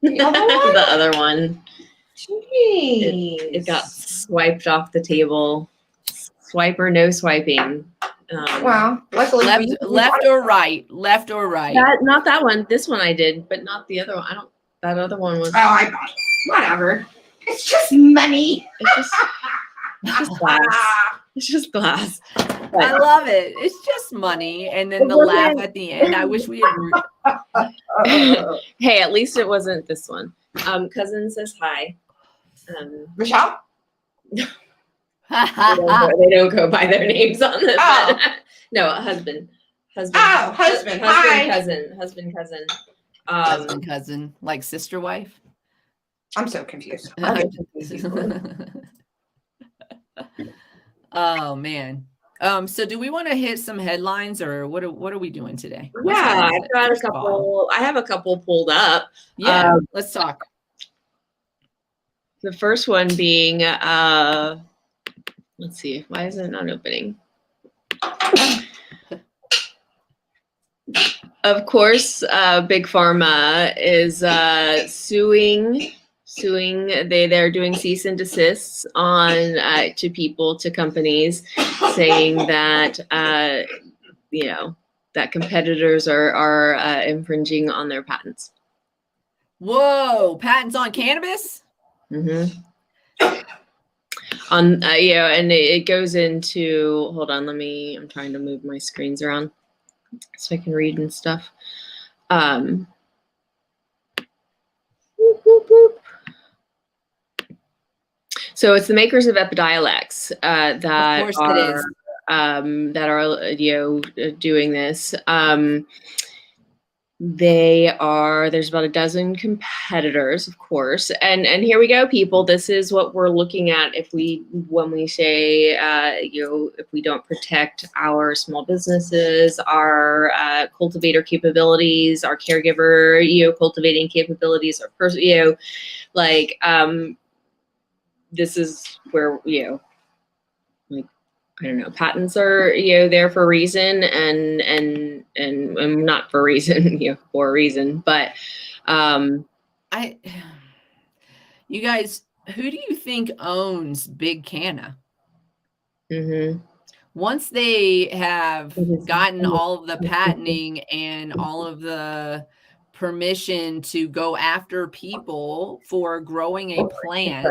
The other one? The other one. Jeez. It got swiped off the table. Swipe or no swiping. Wow. Luckily, left or right? Left or right? Not that one. This one I did, but not the other one. That other one was. Oh, I got it. Whatever. It's just money. It's just glass. It's just glass. But I love it. It's just money, and then the laugh at the end. I wish we had. Hey, at least it wasn't this one. Cousin says hi. Michelle? They don't go by their names on this. Oh. No, husband. Oh, husband. Hi. Husband, cousin. Cousin, like sister wife. I'm so confused. Oh man. So do we want to hit some headlines, or what are we doing today? What's Yeah, happening I've today? got a First of all, couple. I have a couple pulled up. yeah, let's talk. The first one being, let's see, why is it not opening? Of course, Big Pharma is suing. They're doing cease and desists on to people, to companies, saying that that competitors are infringing on their patents. Whoa, patents on cannabis? Mm-hmm. On and it goes into. Hold on, I'm trying to move my screens around so I can read and stuff. Boop, boop, boop. So it's the makers of Epidiolex that Of course it is. Doing this. There's about a dozen competitors, of course, and here we go, people. This is what we're looking at when we say if we don't protect our small businesses, our cultivator capabilities, our caregiver cultivating capabilities, our person this is where I don't know, patents are there for a reason and not for a reason, for a reason. But you guys, who do you think owns Big Canna? Mm-hmm. Once they have gotten all of the patenting and all of the permission to go after people for growing a plant.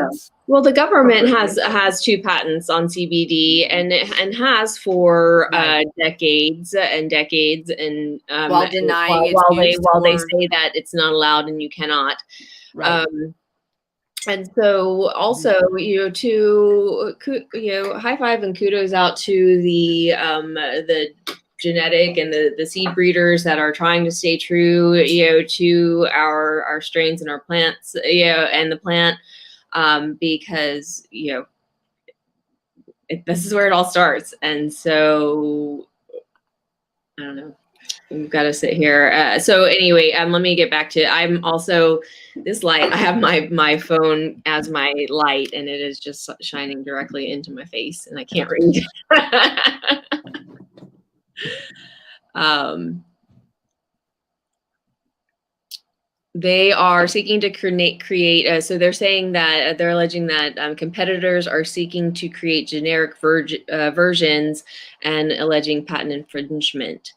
Well, the government has 2 patents on CBD and has for decades and decades, and while denying while they say that it's not allowed and you cannot. Right. And so also, high five and kudos out to the genetic and the seed breeders that are trying to stay true, to our strains and our plants, and the plant, because, this is where it all starts. And so, I don't know. We've got to sit here. So anyway, let me get back to, I'm also, this light, I have my phone as my light, and it is just shining directly into my face, and I can't read. They are seeking to create. So they're saying that they're alleging that competitors are seeking to create generic versions and alleging patent infringement.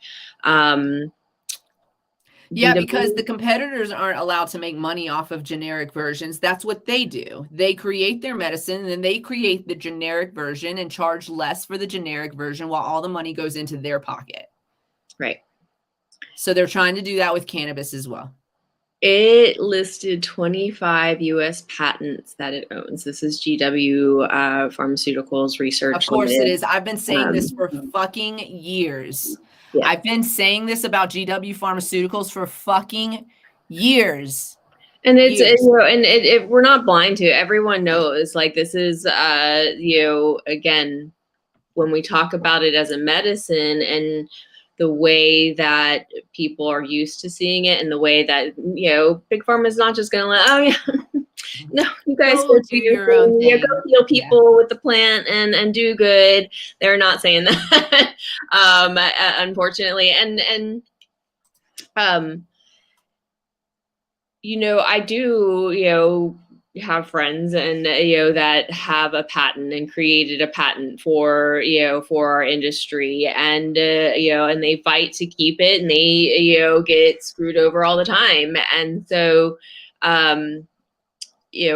Yeah, because the competitors aren't allowed to make money off of generic versions. That's what they do. They create their medicine, and then they create the generic version and charge less for the generic version while all the money goes into their pocket. Right. So they're trying to do that with cannabis as well. It listed 25 U.S. patents that it owns. This is GW Pharmaceuticals Research. Of course it is. I've been saying this for fucking years. Yeah. I've been saying this about GW Pharmaceuticals for fucking years. And it's we're not blind to it. Everyone knows, like, this is again, when we talk about it as a medicine and the way that people are used to seeing it, and the way that Big Pharma is not just gonna no, you guys go do your own thing. Go heal people with the plant and do good. They're not saying that, unfortunately. And I do have friends and that have a patent and created a patent for our industry, and and they fight to keep it, and they get screwed over all the time. And so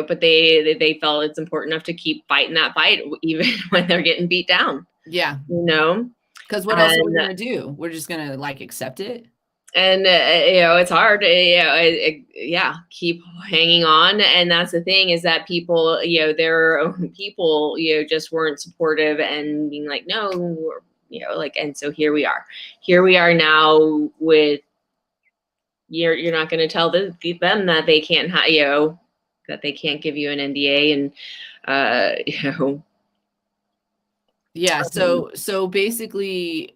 but they felt it's important enough to keep fighting that fight even when they're getting beat down. Yeah. Because what else are we gonna do? We're just gonna accept it. And it's hard. Keep hanging on. And that's the thing, is that people, their own people, just weren't supportive and being like, no, and so here we are. Here we are now with you're not going to tell them that they can't that they can't give you an NDA, and Yeah. So basically,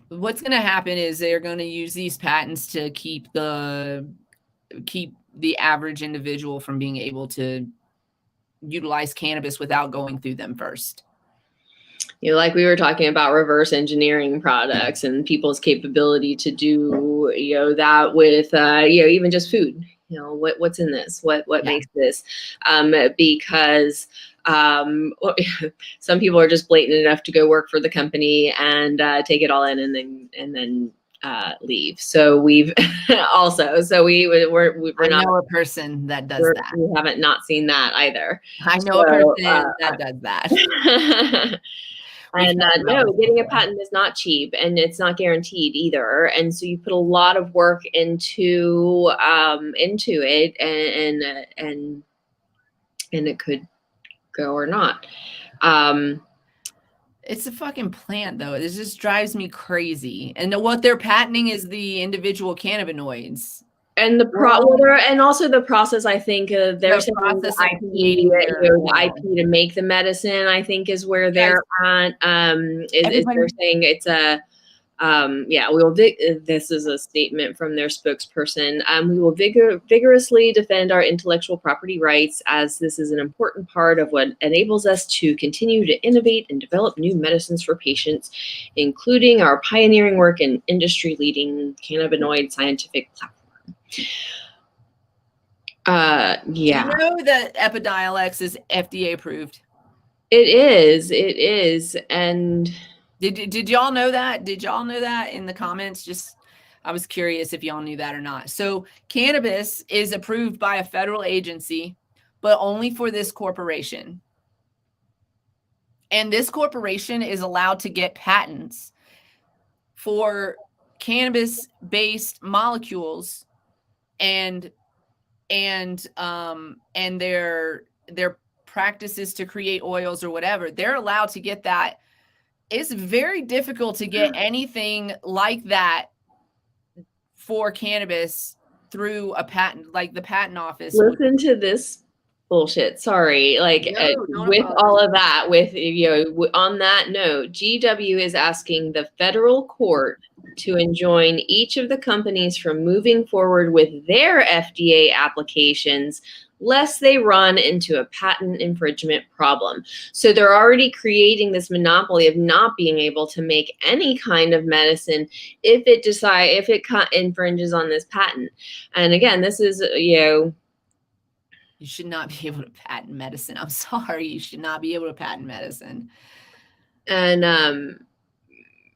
what's going to happen is they're going to use these patents to keep the average individual from being able to utilize cannabis without going through them first. You know, like we were talking about reverse engineering products and people's capability to do, you know, that with, you know, even just food. You know, what's in this? What makes this? Because some people are just blatant enough to go work for the company and take it all in and then leave. So we've also, so we're I not know a person that does that. We haven't not seen that either. I know a person that does that. And no, getting a patent is not cheap, and it's not guaranteed either. And so you put a lot of work into it, and it could go or not. It's a fucking plant, though. It just drives me crazy. And what they're patenting is the individual cannabinoids. And and also the process, I think, there's the process of the IP to make the medicine, I think, is where they're at. They're saying it's a, this is a statement from their spokesperson. We will vigorously defend our intellectual property rights, as this is an important part of what enables us to continue to innovate and develop new medicines for patients, including our pioneering work in industry-leading cannabinoid scientific platform. Yeah. Do you know that Epidiolex is FDA approved? It is. And did y'all know that? Did y'all know that in the comments? Just, I was curious if y'all knew that or not. So cannabis is approved by a federal agency, but only for this corporation. And this corporation is allowed to get patents for cannabis-based molecules and their practices to create oils or whatever. They're allowed to get that. It's very difficult to get anything like that for cannabis through a patent, like the patent office. Listen to this bullshit. Sorry. With all of that, on that note, GW is asking the federal court to enjoin each of the companies from moving forward with their FDA applications, lest they run into a patent infringement problem. So they're already creating this monopoly of not being able to make any kind of medicine if it infringes on this patent. And again, this is, you should not be able to patent medicine. I'm sorry. You should not be able to patent medicine. And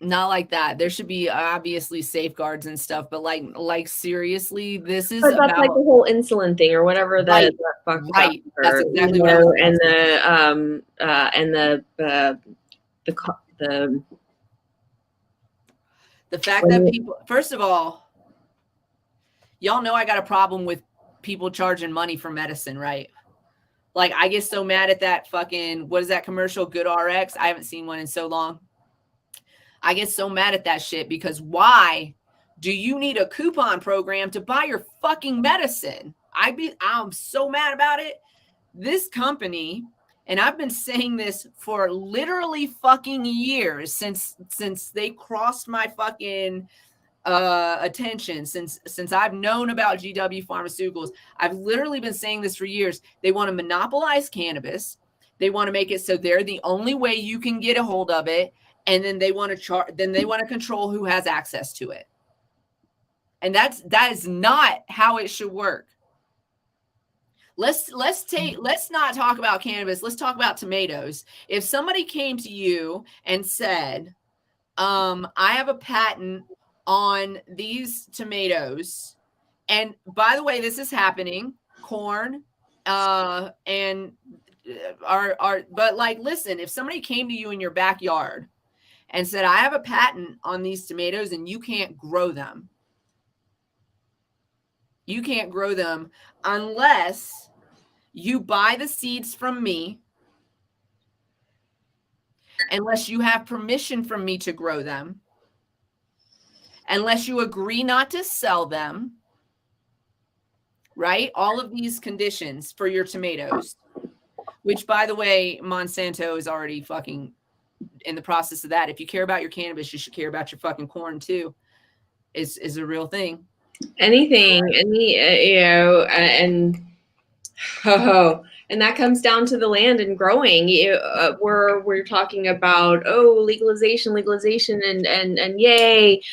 not like that. There should be obviously safeguards and stuff, but like seriously, this is that's like the whole insulin thing or whatever. Right. Right. That's exactly what I was the fact that people, first of all, y'all know I got a problem with people charging money for medicine, right? Like, I get so mad at that fucking, what is that commercial, GoodRx? I haven't seen one in so long. I get so mad at that shit because why do you need a coupon program to buy your fucking medicine? I'm so mad about it. This company, and I've been saying this for literally fucking years since they crossed my fucking attention, since I've known about GW Pharmaceuticals. I've literally been saying this for years. They want to monopolize cannabis. They want to make it so they're the only way you can get a hold of it. And then they want to control who has access to it. And that is not how it should work. Let's not talk about cannabis. Let's talk about tomatoes. If somebody came to you and said, I have a patent on these tomatoes, and by the way, this is happening, corn, and but like, listen, if somebody came to you in your backyard and said, I have a patent on these tomatoes and you can't grow them. You can't grow them unless you buy the seeds from me, unless you have permission from me to grow them, unless you agree not to sell them, right? All of these conditions for your tomatoes. Which, by the way, Monsanto is already fucking in the process of that. If you care about your cannabis, you should care about your fucking corn too. Is a real thing. Anything, and and that comes down to the land and growing. We're talking about legalization, and yay,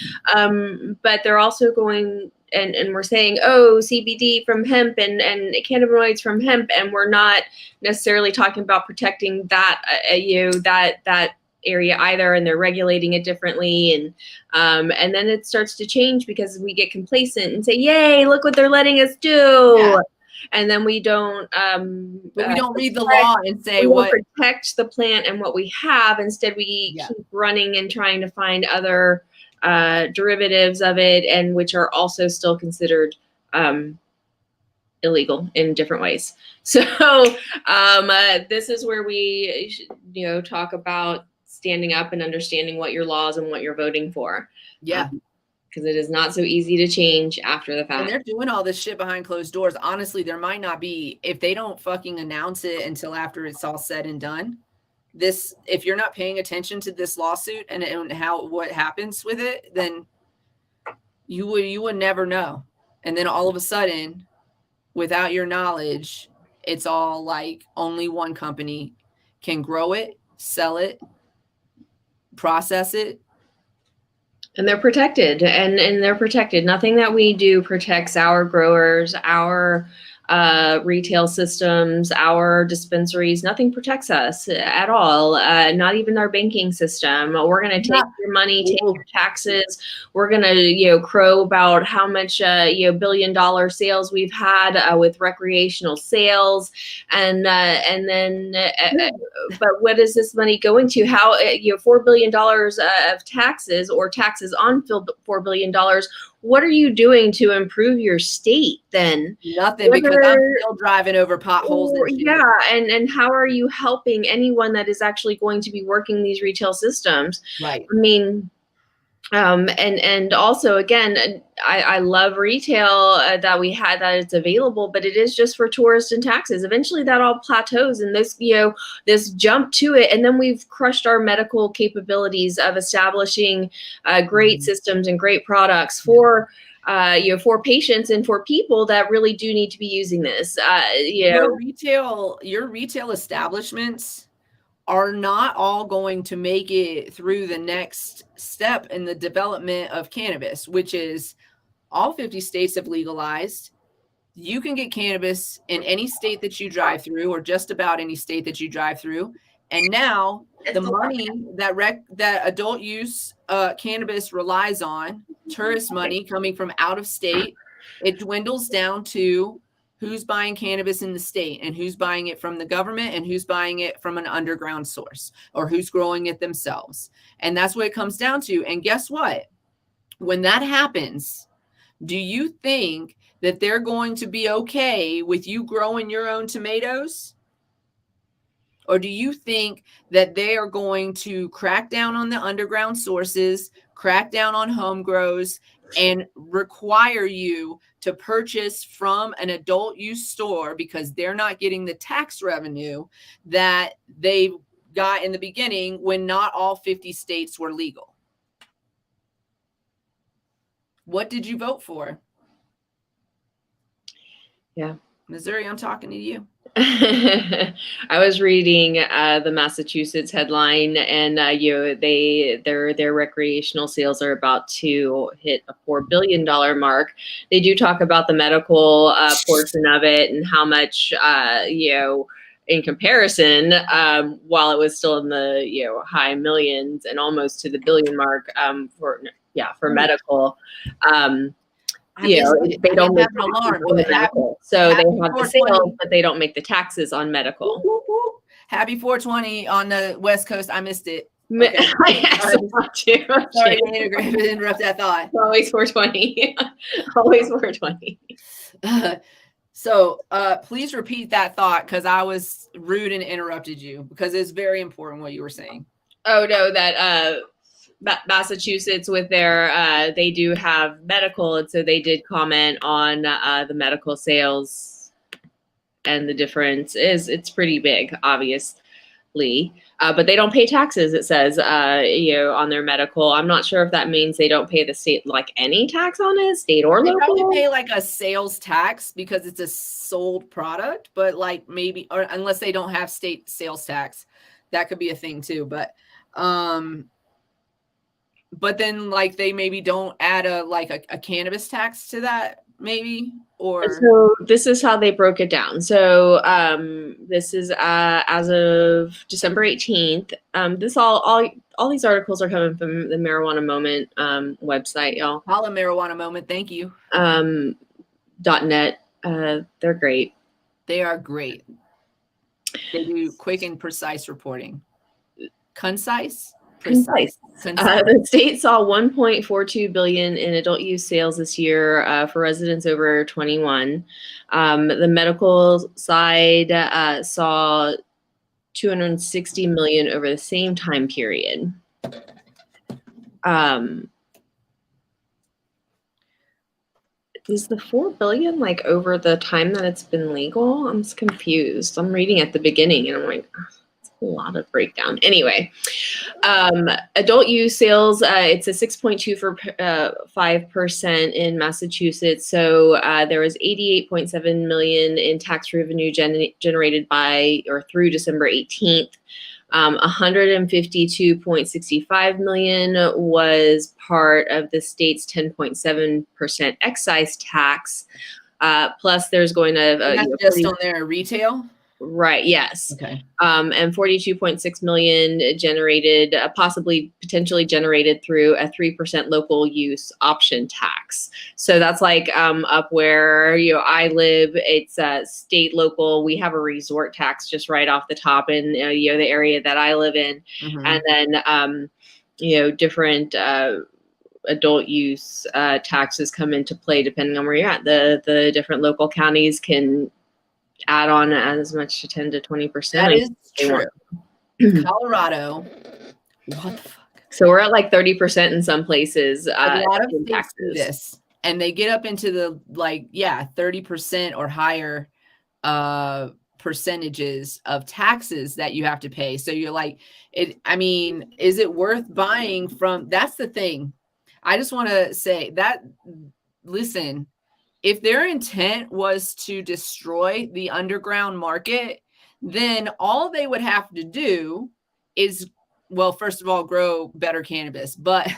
but they're also going. And we're saying, CBD from hemp and cannabinoids from hemp, and we're not necessarily talking about protecting that that area either, and they're regulating it differently, and then it starts to change because we get complacent and say, "Yay, look what they're letting us do," Yeah. and then we don't. But we don't read the law and say what protect the plant and what we have. Instead, we keep running and trying to find other derivatives of it, and which are also still considered illegal in different ways. So this is where we talk about standing up and understanding what your laws and what you're voting for. Yeah. Because it is not so easy to change after the fact. And they're doing all this shit behind closed doors. Honestly, there might not be, if they don't fucking announce it until after it's all said and done. If you're not paying attention to this lawsuit and what happens with it, then you would never know. And then all of a sudden, without your knowledge, it's all like only one company can grow it, sell it, process it. And they're protected, and they're protected. Nothing that we do protects our growers, our retail systems, our dispensaries. Nothing protects us at all. Not even our banking system. We're going to take your money, take your taxes. We're going to, crow about how much, $1 billion sales we've had with recreational sales, and then, but what is this money going to? How, $4 billion of taxes, or taxes on $4 billion. What are you doing to improve your state then? Nothing, because I'm still driving over potholes. And how are you helping anyone that is actually going to be working these retail systems? Right. I mean, and also, again, I love retail that we had, that it's available, but it is just for tourists and taxes. Eventually that all plateaus, and this jump to it. And then we've crushed our medical capabilities of establishing great systems and great products for patients and for people that really do need to be using this. Your retail establishments are not all going to make it through the next step in the development of cannabis, which is all 50 states have legalized. You can get cannabis in any state that you drive through, or just about any state that you drive through. And now the money that adult use cannabis relies on, tourist money coming from out of state, it dwindles down to who's buying cannabis in the state, and who's buying it from the government, and who's buying it from an underground source, or who's growing it themselves. And that's what it comes down to. And guess what? When that happens, do you think that they're going to be okay with you growing your own tomatoes? Or do you think that they are going to crack down on the underground sources, crack down on home grows, and require you to purchase from an adult use store because they're not getting the tax revenue that they got in the beginning when not all 50 states were legal? What did you vote for? Yeah. Missouri, I'm talking to you. I was reading the Massachusetts headline, and their recreational sales are about to hit a $4 billion mark. They do talk about the medical portion of it and how much in comparison, while it was still in the high millions and almost to the billion mark for medical. They don't make the alarm on the medical. So they have the sales, but they don't make the taxes on medical. Happy 420 on the West Coast. I missed it. Okay. Sorry to interrupt that thought. Always 420. Always 420. So please repeat that thought, because I was rude and interrupted you, because it's very important what you were saying. Oh, no, that Massachusetts with their they do have medical, and so they did comment on the medical sales and the difference is it's pretty big, obviously. But they don't pay taxes, it says, on their medical. I'm not sure if that means they don't pay the state, like any tax on it, state or They local. probably pay like a sales tax because it's a sold product, but like maybe, or unless they don't have state sales tax, that could be a thing too. But then like they maybe don't add a cannabis tax to that, maybe, or so this is how they broke it down. So this is as of December 18th. This all these articles are coming from the Marijuana Moment website, y'all. holla Marijuana Moment. Thank you. .net. They're great. They are great. They do quick and precise reporting. Concise. Concise. The state saw 1.42 billion in adult use sales this year for residents over 21. The medical side saw 260 million over the same time period. Is the 4 billion like over the time that it's been legal? I'm just confused. I'm reading at the beginning and I'm like, it's a lot of breakdown. Anyway, adult use sales, it's a 6.25% in Massachusetts. So there was 88.7 million in tax revenue generated by or through December 18th. 152.65 million was part of the state's 10.7% excise tax. Plus, there's going to that's just on their retail. Right. Yes. Okay. And 42.6 million generated, potentially generated through a 3% local use option tax. So that's like up where I live. It's state local. We have a resort tax just right off the top in the area that I live in, and then different adult use taxes come into play depending on where you're at. The different local counties can add on as much to 10 to 20%. That is true. Colorado, what the fuck? So we're at like 30% in some places. A lot of states do this, and they get up into the 30% or higher percentages of taxes that you have to pay. So you're like, is it worth buying from? That's the thing. I just want to say that, listen, if their intent was to destroy the underground market, then all they would have to do is, well, first of all, grow better cannabis. But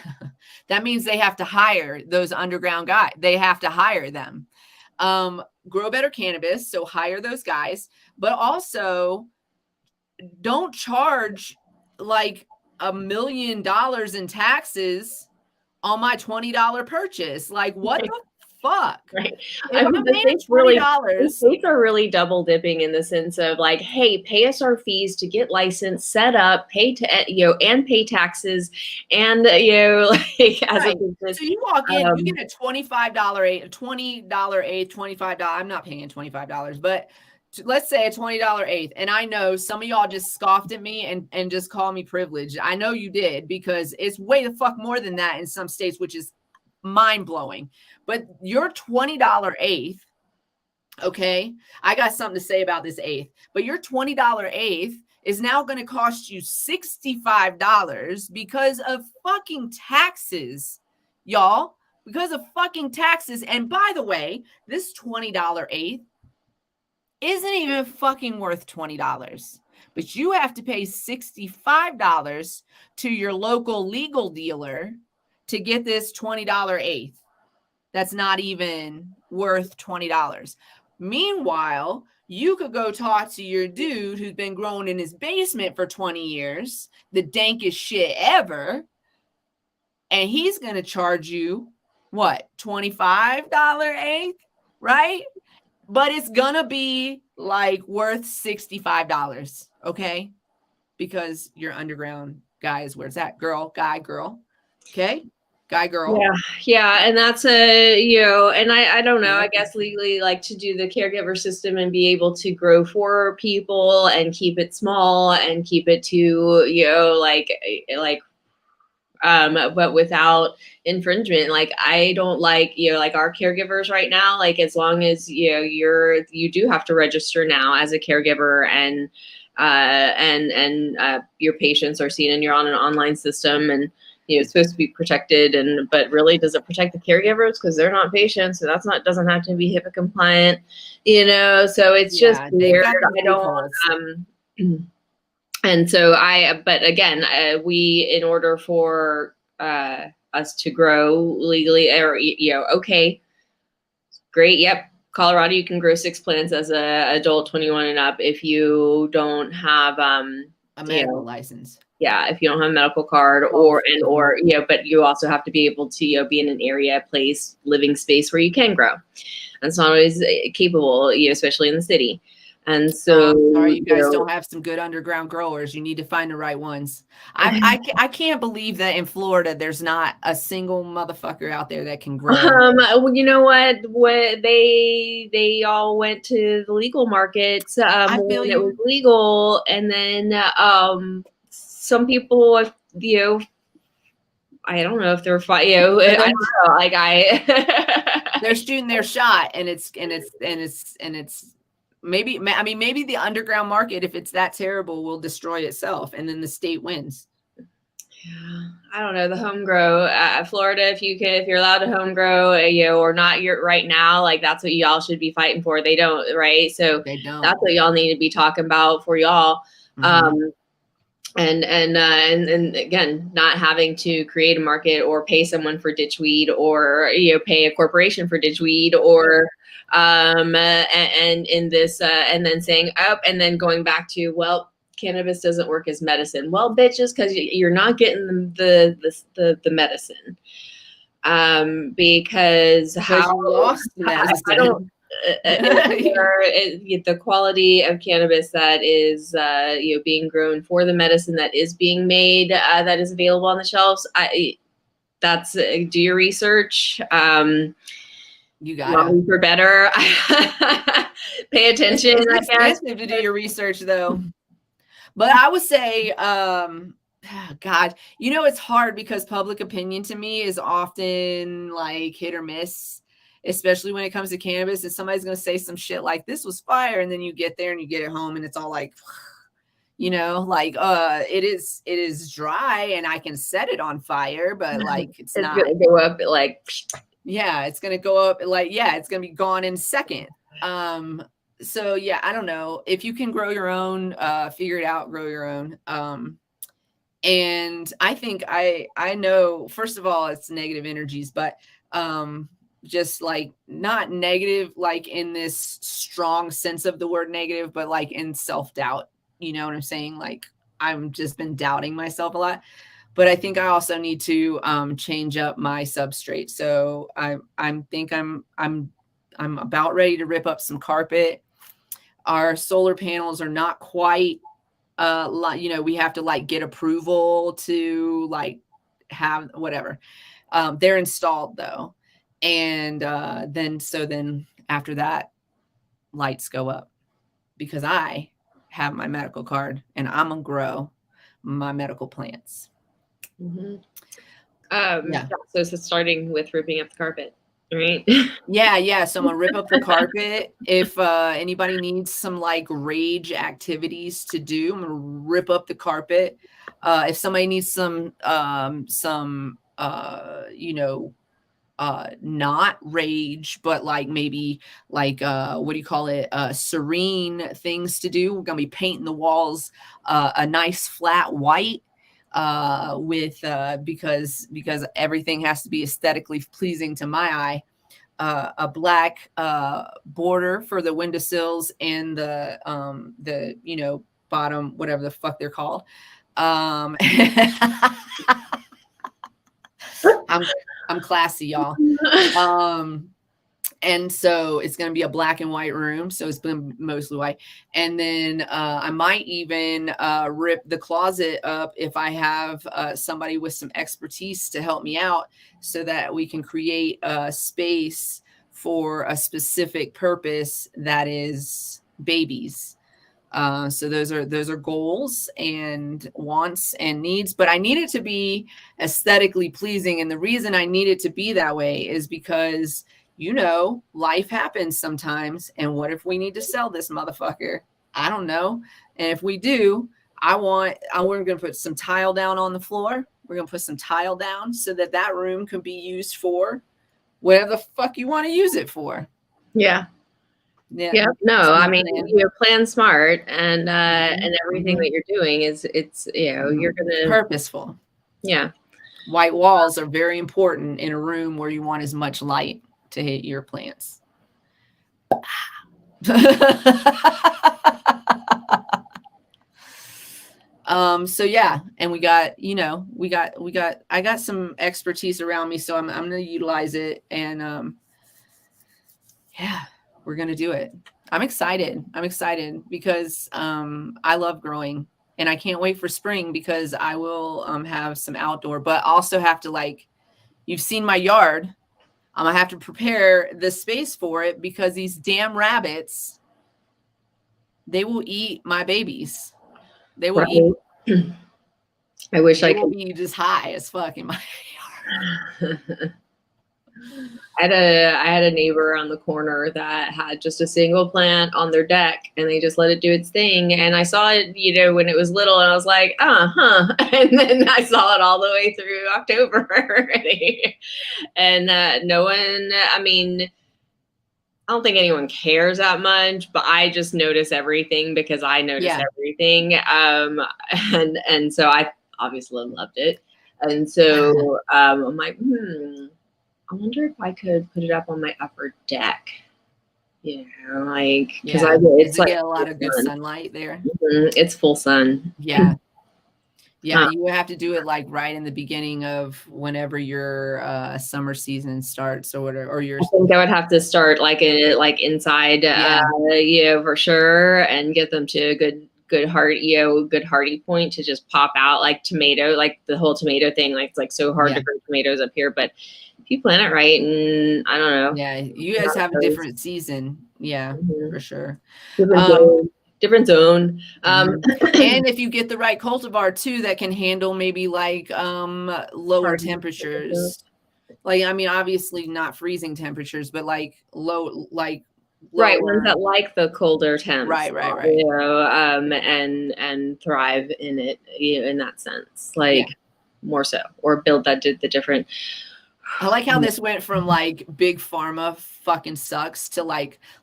that means they have to hire those underground guys. They have to hire them. Grow better cannabis, so hire those guys. But also don't charge like $1 million in taxes on my $20 purchase. Like, what the fuck? Right. The states are really double dipping in the sense of like, hey, pay us our fees to get licensed, set up, pay and pay taxes, and as a business. So you walk in, you get a $25 eighth, $20 eighth, $25. I'm not paying $25, but let's say a $20 eighth. And I know some of y'all just scoffed at me and just called me privileged. I know you did, because it's way the fuck more than that in some states, which is mind blowing. But your $20 eighth, okay, I got something to say about this eighth, but your $20 eighth is now going to cost you $65 because of fucking taxes, y'all, because of fucking taxes. And by the way, this $20 eighth isn't even fucking worth $20, but you have to pay $65 to your local legal dealer to get this $20 eighth. That's not even worth $20. Meanwhile, you could go talk to your dude who's been growing in his basement for 20 years, the dankest shit ever, and he's going to charge you, what, $25 eighth, right? But it's going to be like worth $65, okay? Because your underground guy is where it's at. Guy, girl, okay? Guy, girl. Yeah. And that's and I don't know, I guess legally, like, to do the caregiver system and be able to grow for people and keep it small and keep it to, like but without infringement. Like I don't like, like our caregivers right now, like as long as, you do have to register now as a caregiver, and your patients are seen and you're on an online system, and it's supposed to be protected, but really does it protect the caregivers, because they're not patients, so doesn't have to be HIPAA compliant, so it's just they've weird. got the I don't and so but again, we, in order for us to grow legally, or okay, great, yep, Colorado, you can grow 6 plants as a adult 21 and up if you don't have a medical license. Yeah, if you don't have a medical card, but you also have to be able to be in an area, place, living space where you can grow. That's not always capable, especially in the city. And so, sorry, you guys don't have some good underground growers. You need to find the right ones. I can't believe that in Florida there's not a single motherfucker out there that can grow. Well, you know what? They all went to the legal markets when it was legal, and then some people, I don't know if they're I don't know. Like they're shooting their shot, and it's maybe the underground market, if it's that terrible, will destroy itself, and then the state wins. Yeah, I don't know, the home grow, Florida, if you're allowed to home grow, or not, you're right now, like that's what y'all should be fighting for. They don't, right? So they don't. That's what y'all need to be talking about for y'all. Mm-hmm. And again, not having to create a market or pay someone for ditchweed, or pay a corporation for ditchweed, or and in this and then saying and then going back to, well, cannabis doesn't work as medicine. Well, bitches, because you're not getting the medicine. Because how you lost medicine. I don't. The quality of cannabis that is being grown for the medicine that is being made, that is available on the shelves, do your research. You got it for better. Pay attention. It's expensive to do your research, though. But I would say, God, it's hard, because public opinion to me is often like hit or miss, especially when it comes to cannabis. And somebody's going to say some shit like, this was fire, and then you get there and you get it home and it's all like, it is dry and I can set it on fire, but like it's not going to go up like, yeah, it's going to go up like, yeah, it's going to be gone in a second. So yeah, I don't know. If you can grow your own, figure it out, grow your own. And I think I know, first of all, it's negative energies, but just like not negative, like in this strong sense of the word negative, but like in self-doubt, you know what I'm saying? Like I've just been doubting myself a lot, but I think I also need to change up my substrate. So I'm about ready to rip up some carpet. Our solar panels are not quite, we have to like get approval to like have whatever. They're installed though. And then after that, lights go up, because I have my medical card and I'm gonna grow my medical plants. Mm-hmm. So it's starting with ripping up the carpet. Right. Yeah. So I'm gonna rip up the carpet. If anybody needs some like rage activities to do, I'm gonna rip up the carpet. If somebody needs some not rage, but like maybe like what do you call it? Serene things to do. We're gonna be painting the walls a nice flat white. Because everything has to be aesthetically pleasing to my eye, a black border for the windowsills and the bottom, whatever the fuck they're called. I'm classy, y'all. And so it's going to be a black and white room. So it's been mostly white. And then I might even rip the closet up if I have somebody with some expertise to help me out, so that we can create a space for a specific purpose that is babies. So those are goals and wants and needs, but I need it to be aesthetically pleasing. And the reason I need it to be that way is because, life happens sometimes. And what if we need to sell this motherfucker? I don't know. And if we do, we're going to put some tile down on the floor. We're going to put some tile down so that room can be used for whatever the fuck you want to use it for. Yeah. Yeah. Yeah. No, I mean, you plan smart and everything that you're doing it's you're going to purposeful. Yeah. White walls are very important in a room where you want as much light to hit your plants. So yeah, and we got I got some expertise around me, so I'm going to utilize it, and yeah, we're going to do it. I'm excited because I love growing, and I can't wait for spring because I will have some outdoor, but also have to, you've seen my yard. I'm going to have to prepare the space for it because these damn rabbits, they will eat my babies. They will eat. I wish I could be just high as fuck in my yard. I had a neighbor on the corner that had just a single plant on their deck, and they just let it do its thing. And I saw it, when it was little, and I was like, and then I saw it all the way through October already. And no one, I mean, I don't think anyone cares that much, but I just notice everything because I notice everything. And so I obviously loved it. And so I'm like, I wonder if I could put it up on my upper deck. Because it's get a lot of good sunlight there. It's full sun. Yeah. Yeah, you would have to do it right in the beginning of whenever your summer season starts, or your. I think I would have to start inside, for sure, and get them to a good hardy point to just pop out like tomato, the whole tomato thing. It's so hard to grow tomatoes up here, but if you plant it right, and I don't know. Yeah, you guys have a different season. Yeah, for sure. Different zone. And if you get the right cultivar too, that can handle maybe lower temperatures. Obviously not freezing temperatures, but low, right, ones that like the colder temps. Right. And thrive in it, in that sense, more so, or build that did the different. I like how this went from big pharma fucking sucks to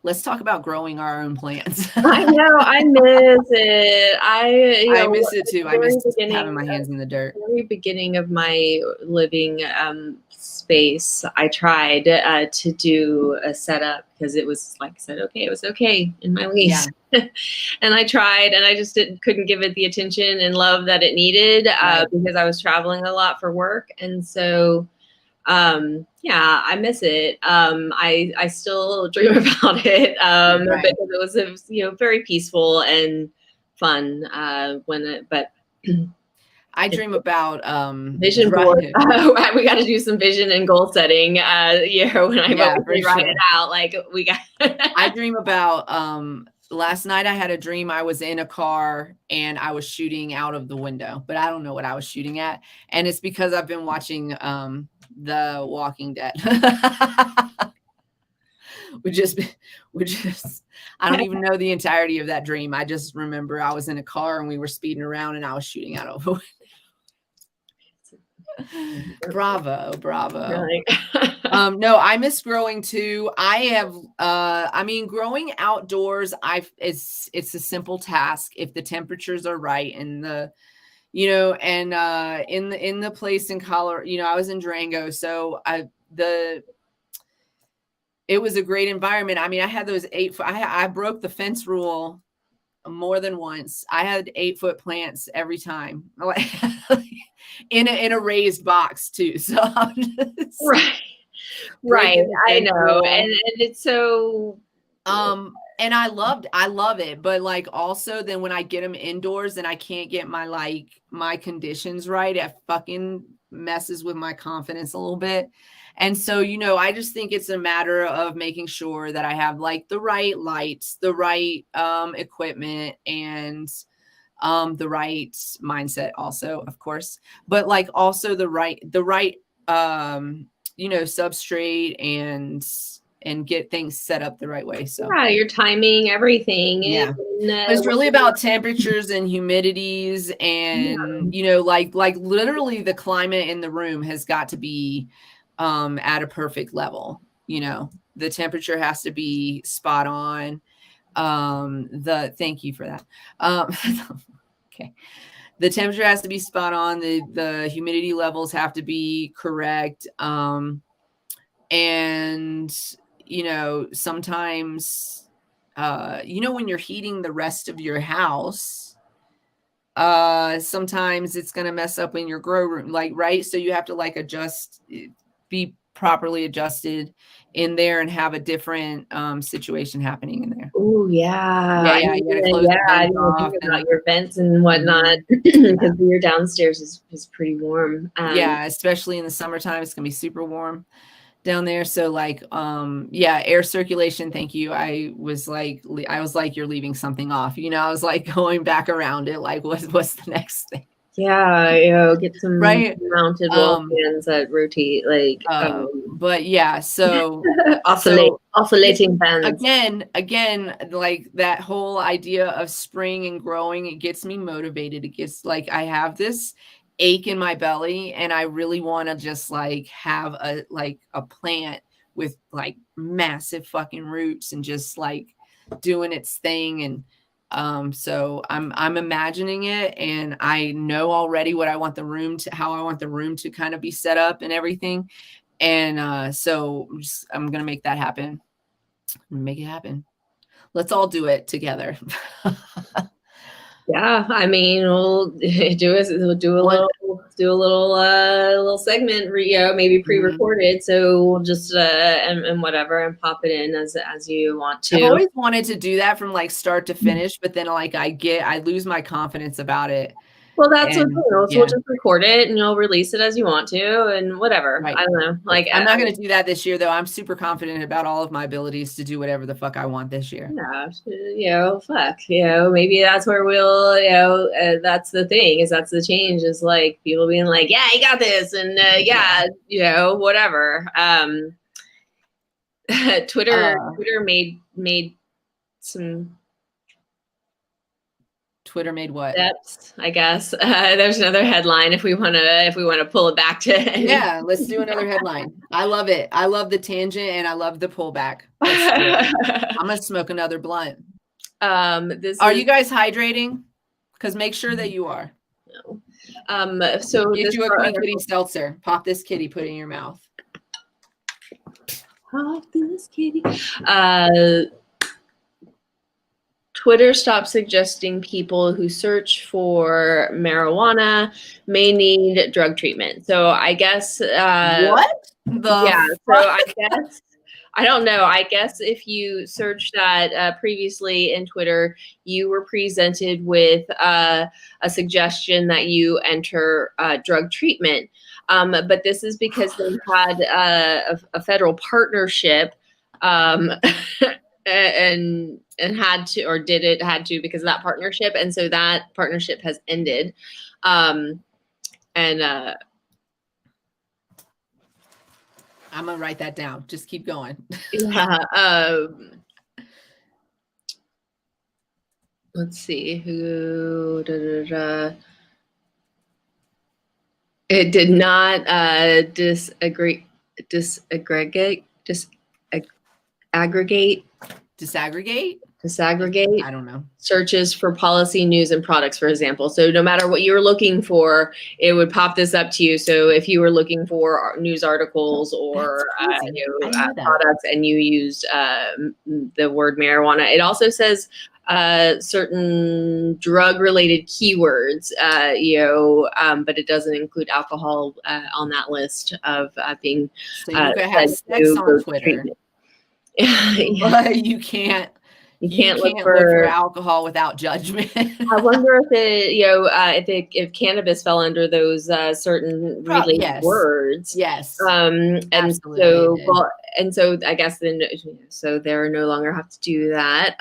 let's talk about growing our own plants. I know, I miss it. I miss it too. I miss having my hands in the dirt. Very beginning of my living space, I tried to do a setup because it was it was okay in my lease. Yeah. And I tried, and I just couldn't give it the attention and love that it needed because I was traveling a lot for work, and so. I miss it. I still dream about it because it was very peaceful and fun but I dream about vision board. We got to do some vision and goal setting when I write it out we got I dream about last night I had a dream. I was in a car and I was shooting out of the window, but I don't know what I was shooting at, and it's because I've been watching The Walking Dead. I don't even know the entirety of that dream. I just remember I was in a car and we were speeding around and I was shooting out of a window. Bravo. Really? No, I miss growing too. I have growing outdoors, it's a simple task if the temperatures are right and the in the place in Colorado, I was in Durango, so it was a great environment. I had those 8 foot, I broke the fence rule more than once. I had 8-foot plants every time, in a raised box too. So I'm just right. I know, and it's so. And I love it, but also then when I get them indoors and I can't get my my conditions right, it fucking messes with my confidence a little bit. And so, you know, I just think it's a matter of making sure that I have like the right lights, the right equipment, and the right mindset also, of course, but like also the right you know, substrate and get things set up the right way. So yeah, your timing, everything. Yeah. It's really about temperatures and humidities, and you know, like literally the climate in the room has got to be at a perfect level. You know, the temperature has to be spot on. Thank you for that. Okay. The temperature has to be spot on. The humidity levels have to be correct. And you know, sometimes you know, when you're heating the rest of your house, sometimes it's going to mess up in your grow room, like, right? So you have to like adjust, be properly adjusted in there and have a different situation happening in there. Oh yeah. Yeah, you gotta close the I vents didn't off think about and- your vents and whatnot because your downstairs is pretty warm. Yeah, especially in the summertime, it's gonna be super warm down there. So like, yeah, air circulation. Thank you. I was like, you're leaving something off. You know, I was like going back around it. Like, what's the next thing? Yeah, you know, get some Right. mounted wall fans that rotate, like, but yeah, so oscillating fans. Again, like that whole idea of spring and growing, it gets me motivated. It gets like, I have this ache in my belly and I really want to just like have a plant with like massive fucking roots and just like doing its thing. And so I'm imagining it, and I know already what I want how I want the room to kind of be set up and everything. And so I'm gonna make that happen. Make it happen. Let's all do it together. Yeah, I mean, we'll do a little segment, you know, maybe pre-recorded. So we'll just and whatever, and pop it in as you want to. I've always wanted to do that from like start to finish, but then like I lose my confidence about it. Well, that's what, so yeah. we'll just record it and you'll release it as you want to, and whatever. Right. I don't know. Like, I'm not going to do that this year, though. I'm super confident about all of my abilities to do whatever the fuck I want this year. Yeah, you know, fuck, you know, maybe that's where we'll, you know, that's the thing, is that's the change, is like people being like, yeah, you got this, and yeah, you know, whatever. Twitter made some. Twitter made what? Steps, I guess. There's another headline if we want to pull it back to. Yeah, let's do another headline. I love it. I love the tangent and I love the pullback. I'm gonna smoke another blunt. Are you guys hydrating? Because make sure that you are. No. So get you a Queen Kitty seltzer. Pop this kitty. Put it in your mouth. Pop this kitty. Twitter stopped suggesting people who search for marijuana may need drug treatment. So I guess what? Yeah. So I guess I don't know. I guess if you search that previously in Twitter, you were presented with a suggestion that you enter drug treatment. But this is because they had a federal partnership. And had to because of that partnership, and so that partnership has ended. I'm gonna write that down. Just keep going. Yeah. Let's see who. It did not disaggregate. Disaggregate. I don't know. Searches for policy, news, and products, for example. So no matter what you were looking for, it would pop this up to you. So if you were looking for news articles or products and you used the word marijuana, it also says certain drug-related keywords, but it doesn't include alcohol on that list of being. So you could have sex on Twitter. But you can't You You can't can't look look for for. alcohol without judgment. I wonder if it, if cannabis fell under those certain related Yes. words. Yes. And Absolutely so, it did. well, and so I guess then, so they're no longer have to do that.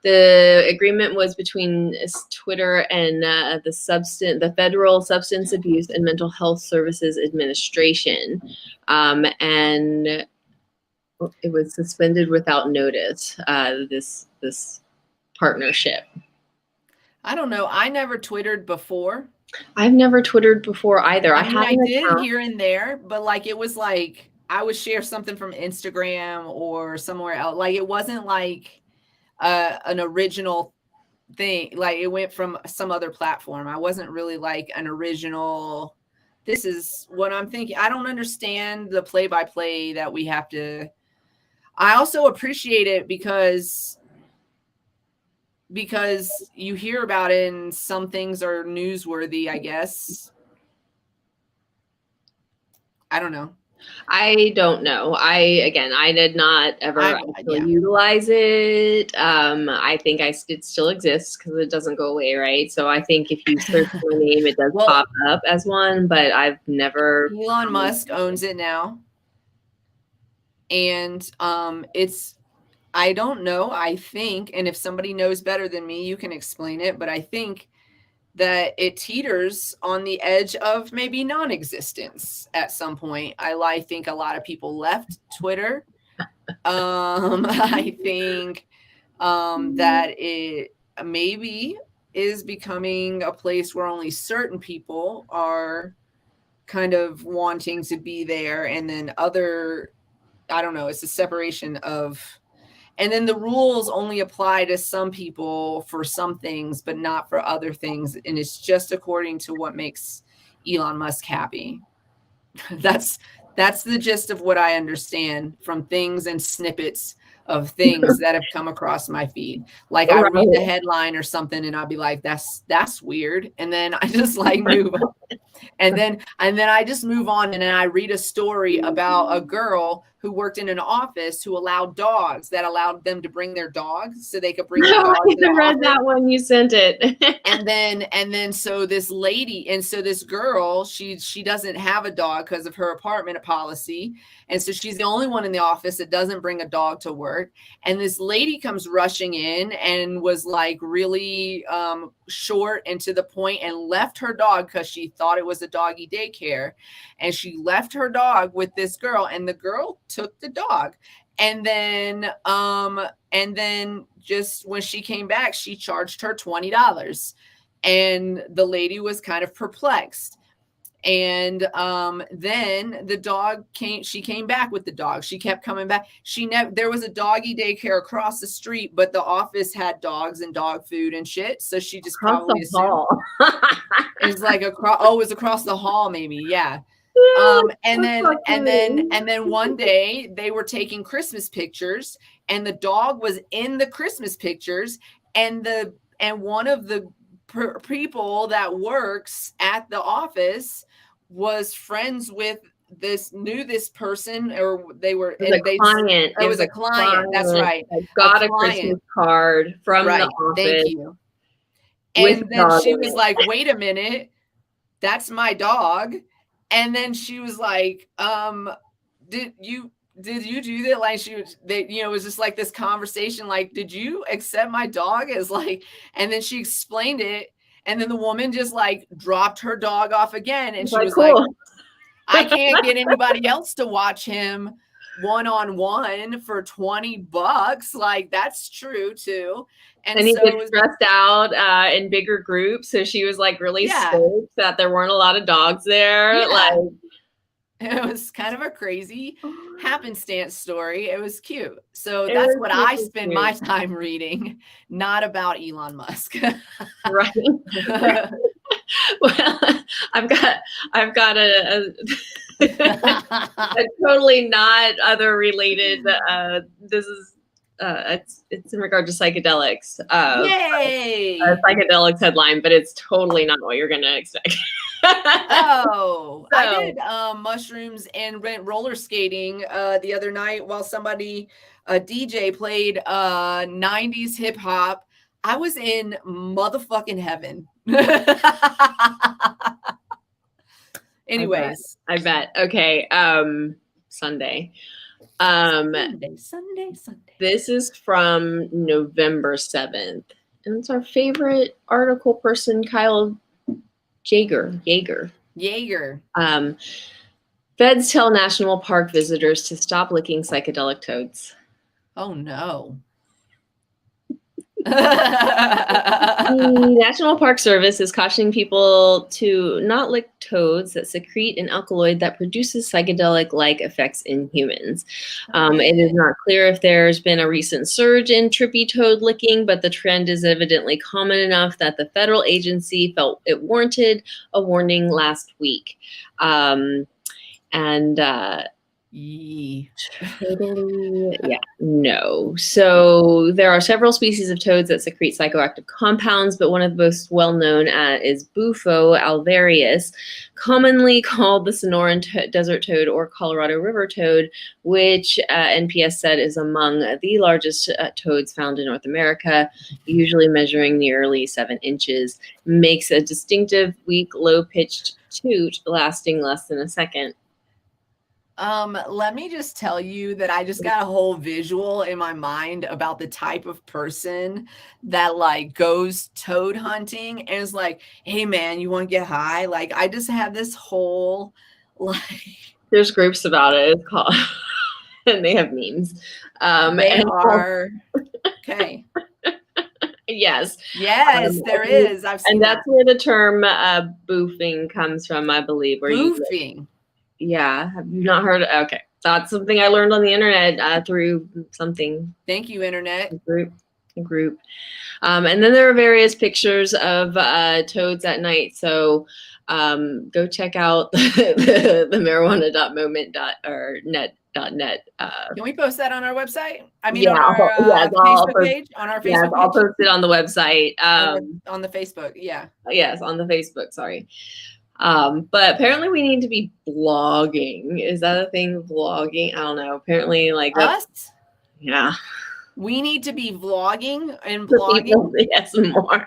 The agreement was between Twitter and the Federal Substance Abuse and Mental Health Services Administration, and it was suspended without notice. This partnership. I don't know. I never Twittered before. I've never Twittered before either. I mean, have I an did account. here and there, but like it was like I would share something from Instagram or somewhere else. Like it wasn't like an original thing. Like it went from some other platform. I wasn't really like an original. This is what I'm thinking. I don't understand the play-by-play that we have to. I also appreciate it because you hear about it and some things are newsworthy, I guess. I don't know. I don't know. I did not ever actually utilize it. I think it still exists because it doesn't go away, right? So I think if you search my name, it does pop up as one, but I've never. Elon Musk owns it now. And I don't know. I think, and if somebody knows better than me, you can explain it, but I think that it teeters on the edge of maybe non-existence at some point. I think a lot of people left Twitter. I think that it maybe is becoming a place where only certain people are kind of wanting to be there, and then I don't know, it's a separation of. And then the rules only apply to some people for some things, but not for other things. And it's just according to what makes Elon Musk happy. That's the gist of what I understand from things and snippets of things that have come across my feed. Like I read the headline or something and I'll be like, that's weird. And then I just like move on. And then I just move on, and then I read a story about a girl who worked in an office who allowed them to bring their dogs so they could bring their dogs. I read that when you sent it. and then so this lady, and so this girl, she doesn't have a dog because of her apartment policy, and so she's the only one in the office that doesn't bring a dog to work. And this lady comes rushing in and was like really short and to the point, and left her dog because she thought it was a doggy daycare, and she left her dog with this girl, and the girl took the dog. And then just when she came back, she charged her $20, and the lady was kind of perplexed. And then the dog she came back with the dog. She kept coming back. There was a doggy daycare across the street, but the office had dogs and dog food and shit. So she just probably assumed it was like it was across the hall, maybe. Yeah. And then one day they were taking Christmas pictures, and the dog was in the Christmas pictures, and one of the people that works at the office was friends with this person, or they were client. It was a client. That's right. I got a Christmas card from the office. Thank you. And then she was like, wait a minute, that's my dog. And then she was like, did you do that? Like it was just like this conversation. Like, did you accept my dog as like, and then she explained it. And then the woman just like dropped her dog off again. And she was like, I can't get anybody else to watch him one-on-one for $20. Like, that's true too. And he gets stressed out in bigger groups. So she was like really stoked that there weren't a lot of dogs there. Yeah. Like, it was kind of a crazy happenstance story. It was cute. So that's what I spend my time reading, not about Elon Musk. Right. Well, I've got a totally not other related. This is it's in regard to psychedelics. Yay! A psychedelics headline, but it's totally not what you're gonna expect. Oh, I So- did mushrooms and went roller skating the other night while a DJ played 90s hip hop. I was in motherfucking heaven. Anyways, I bet. Okay. Sunday. Sunday. This is from November 7th. And it's our favorite article person, Kyle Jaeger. Jaeger. Feds tell national park visitors to stop licking psychedelic toads. Oh no. The National Park Service is cautioning people to not lick toads that secrete an alkaloid that produces psychedelic-like effects in humans. It is not clear if there's been a recent surge in trippy toad licking, but the trend is evidently common enough that the federal agency felt it warranted a warning last week. Yee. Totally, yeah, no. So there are several species of toads that secrete psychoactive compounds, but one of the most well-known is Bufo alvarius, commonly called the Sonoran desert toad or Colorado River toad, which NPS said is among the largest toads found in North America, usually measuring nearly 7 inches, makes a distinctive, weak, low-pitched toot lasting less than a second. Let me just tell you that I just got a whole visual in my mind about the type of person that like goes toad hunting and is like, hey man, you want to get high? Like I just have this whole like there's groups about it. It's called and they have memes. they are okay. Yes. Yes, there is. I've seen and that's where the term boofing comes from, I believe. Where boofing. Yeah, have you not heard? Okay, that's something I learned on the internet through something. Thank you, internet. A group. And then there are various pictures of toads at night. So go check out the marijuana.moment.net. Can we post that on our website? I mean, Yeah, on our Facebook page, on our Facebook yeah, I'll page, post it on the website. on the Facebook. Yeah. Yes, on the Facebook. Sorry. But apparently we need to be blogging. Is that a thing? Vlogging? I don't know. Apparently, like Us? Yeah. We need to be vlogging and For blogging. people, yes, more.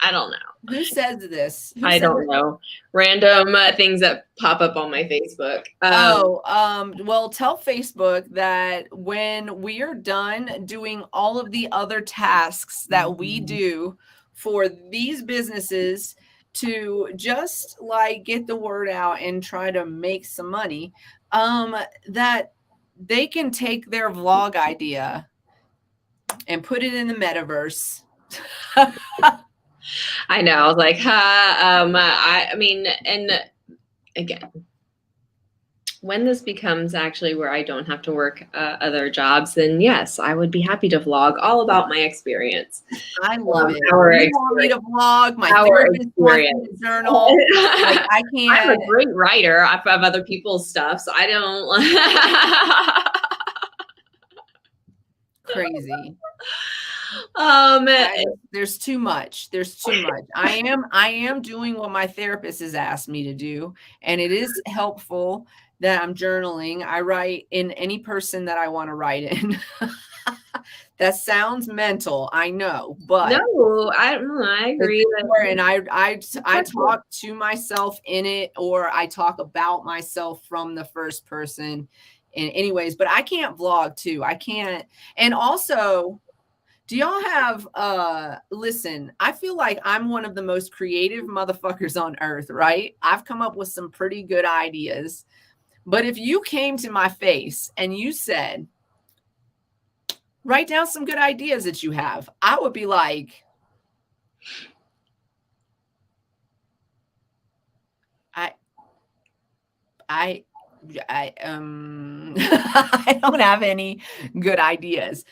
I don't know. Who says this? I don't know. Random things that pop up on my Facebook. Well, tell Facebook that when we are done doing all of the other tasks that we do for these businesses to just like get the word out and try to make some money, that they can take their vlog idea and put it in the metaverse. I know. I was like, I mean, and again, when this becomes actually where I don't have to work other jobs, then yes, I would be happy to vlog all about my experience. I love it. Our You want me to vlog? My Our therapist wants me experience. to journal. Like, I I'm can't. a great writer. I have other people's stuff, so I don't. Crazy. Um, There's too much. There's too much. I am doing what my therapist has asked me to do, and it is helpful that I'm journaling. I write in any person that I want to write in. That sounds mental, I know, but no, I agree. and I talk to myself in it, or I talk about myself from the first person. And anyways, but I can't vlog too. I can't. And also, do y'all have listen, I feel like I'm one of the most creative motherfuckers on earth, right? I've come up with some pretty good ideas. But if you came to my face and you said, write down some good ideas that you have, I would be like, I I don't have any good ideas.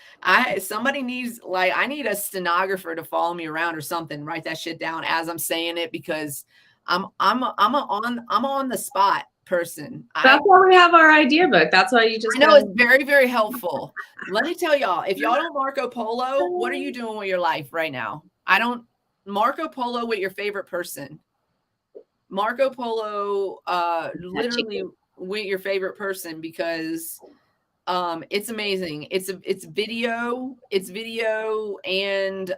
Somebody needs, like, I need a stenographer to follow me around or something, write that shit down as I'm saying it, because I'm on the spot. person. That's why we have our idea book. That's why you just I know it's very, very helpful. Let me tell y'all, if y'all don't Marco Polo, what are you doing with your life right now? I don't Marco Polo with your favorite person. Marco Polo literally with your favorite person, because it's amazing. It's video and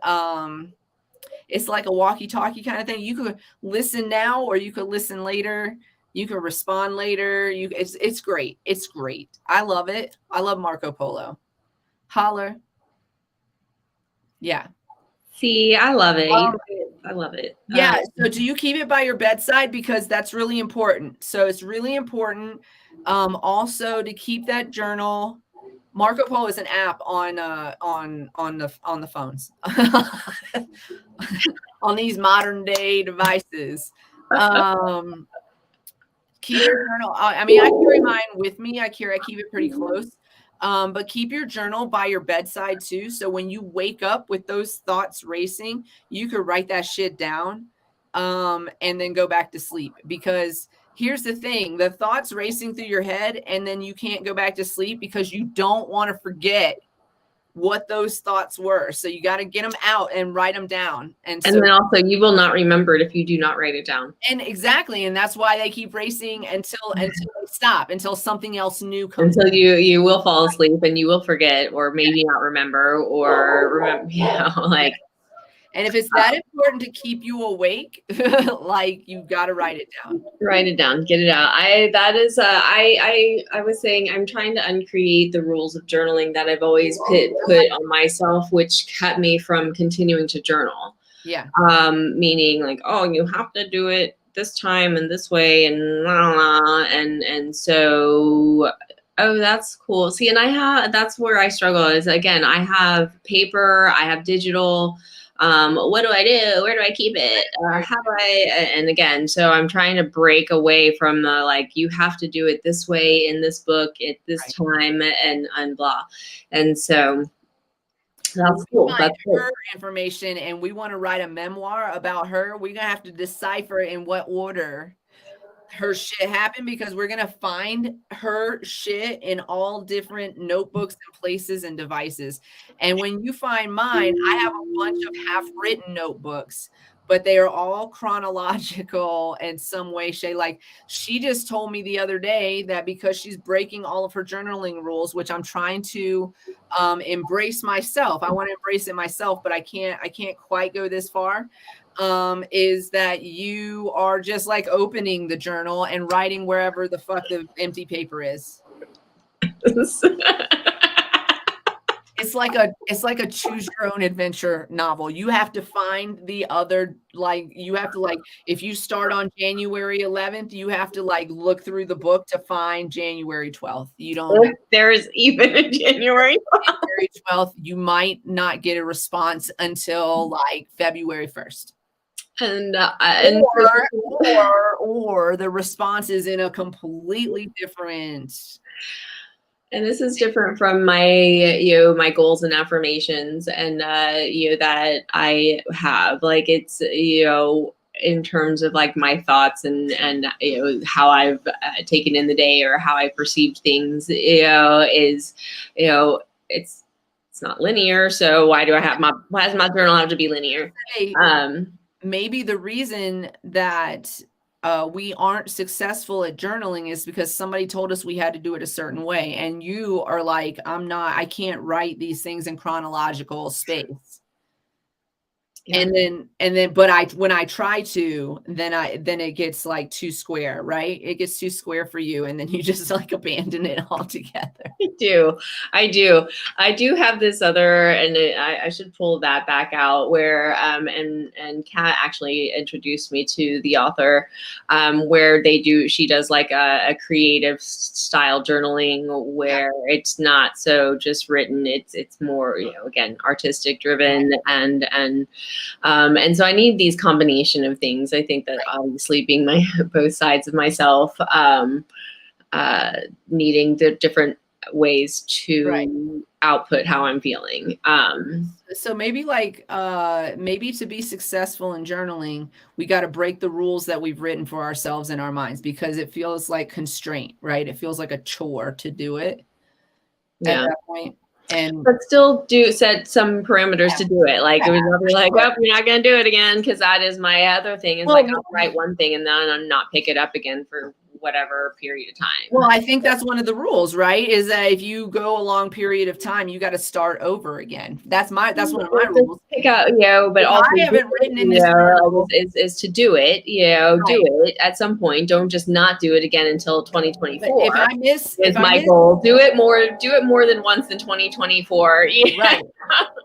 it's like a walkie-talkie kind of thing. You could listen now or you could listen later. You can respond later. It's great. It's great. I love it. I love Marco Polo. Holler. Yeah. See, I love it. I love it. Yeah. So do you keep it by your bedside? Because that's really important. So it's really important also to keep that journal. Marco Polo is an app on the phones on these modern day devices. Keep your journal. I mean, I carry mine with me. I keep it pretty close. But keep your journal by your bedside too. So when you wake up with those thoughts racing, you could write that shit down and then go back to sleep. Because here's the thing, the thoughts racing through your head and then you can't go back to sleep because you don't want to forget what those thoughts were. So you got to get them out and write them down. And then also you will not remember it if you do not write it down. And exactly. And that's why they keep racing until they stop, until something else new comes. Until you will fall asleep and you will forget, or maybe not remember, or remember, like. And if it's that important to keep you awake, like you got to write it down. Write it down, get it out. I was saying I'm trying to uncreate the rules of journaling that I've always put on myself, which kept me from continuing to journal. Yeah. Meaning like, oh, you have to do it this time and this way and blah, blah, and so, oh, that's cool. See, and that's where I struggle is, again, I have paper, I have digital. What do I do? Where do I keep it? How do I, and again, so I'm trying to break away from the, like, you have to do it this way in this book at this time and blah. And so that's cool. That's cool. Her information and we want to write a memoir about her. We're going to have to decipher in what order her shit happened, because we're going to find her shit in all different notebooks and places and devices. And when you find mine, I have a bunch of half-written notebooks, but they are all chronological in some way, shape. Like she just told me the other day that because she's breaking all of her journaling rules, which I'm trying to embrace myself. I want to embrace it myself, but I can't quite go this far. Is that you are just like opening the journal and writing wherever the fuck the empty paper is. It's like a choose your own adventure novel. You have to find the other, like you have to, like, if you start on January 11th, you have to like look through the book to find January 12th. You don't. There is even a January 12th. You might not get a response until like February 1st. Or the response is in a completely different. And this is different from my, my goals and affirmations and, that I have, like, it's, in terms of like my thoughts and how I've taken in the day or how I perceived things, is, it's not linear. So why does my journal have to be linear? Maybe the reason that we aren't successful at journaling is because somebody told us we had to do it a certain way. And you are like, I can't write these things in chronological space. Yeah. And then, but when I try to, then it gets like too square, right? It gets too square for you. And then you just like abandon it altogether. I do have this other, and I should pull that back out where, and Kat actually introduced me to the author, where she does like a creative style journaling where it's not so just written. It's more, again, artistic driven and so I need these combination of things. I think that obviously being both sides of myself, needing the different ways to Right. output how I'm feeling. So maybe maybe to be successful in journaling, we got to break the rules that we've written for ourselves in our minds, because it feels like constraint, right? It feels like a chore to do it at Yeah. that point. And But still set some parameters to do it. Like, it was not be like, oh, you're not going to do it again. Cause that is my other thing is like, I'll write one thing and then I'll not pick it up again for whatever period of time. well, I think that's one of the rules, right? Is that if you go a long period of time, you got to start over again. That's one of my rules. Pick out, but If also I haven't written in this journal, is to do it, do it at some point. Don't just not do it again until 2024. If I miss, goal. Do it more than once in 2024. Right.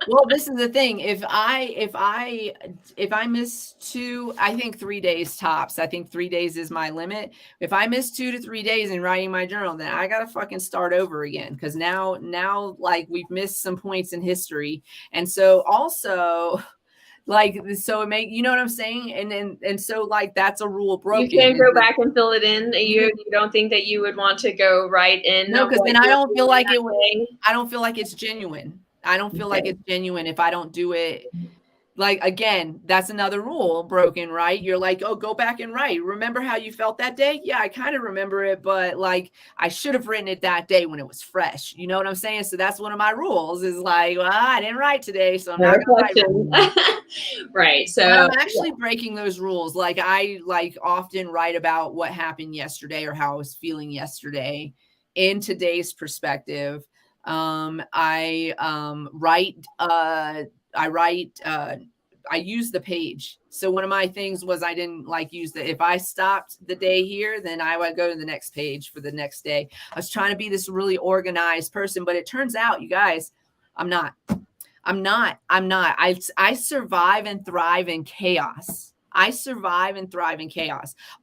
Well, this is the thing. If I miss 2, I think 3 days tops. I think 3 days is my limit. If I miss 2 to 3 days in writing my journal, then I gotta fucking start over again. Because now like we've missed some points in history, and so also. So it you know what I'm saying? And so like, that's a rule broken. You can't go back and fill it in. You don't think that you would want to go right in? No, because then I don't feel like I don't feel like it's genuine. I don't feel like it's genuine if I don't do it. Like, again, that's another rule broken, right? You're like, oh, go back and write. Remember how you felt that day? Yeah, I kind of remember it, but like, I should have written it that day when it was fresh. You know what I'm saying? So that's one of my rules is like, well, I didn't write today, so I'm not going to write. Right. So but I'm actually breaking those rules. Like, I often write about what happened yesterday or how I was feeling yesterday in today's perspective. I use the page. So one of my things was I didn't use if I stopped the day here, then I would go to the next page for the next day. I was trying to be this really organized person, but it turns out, you guys, I'm not. I survive and thrive in chaos.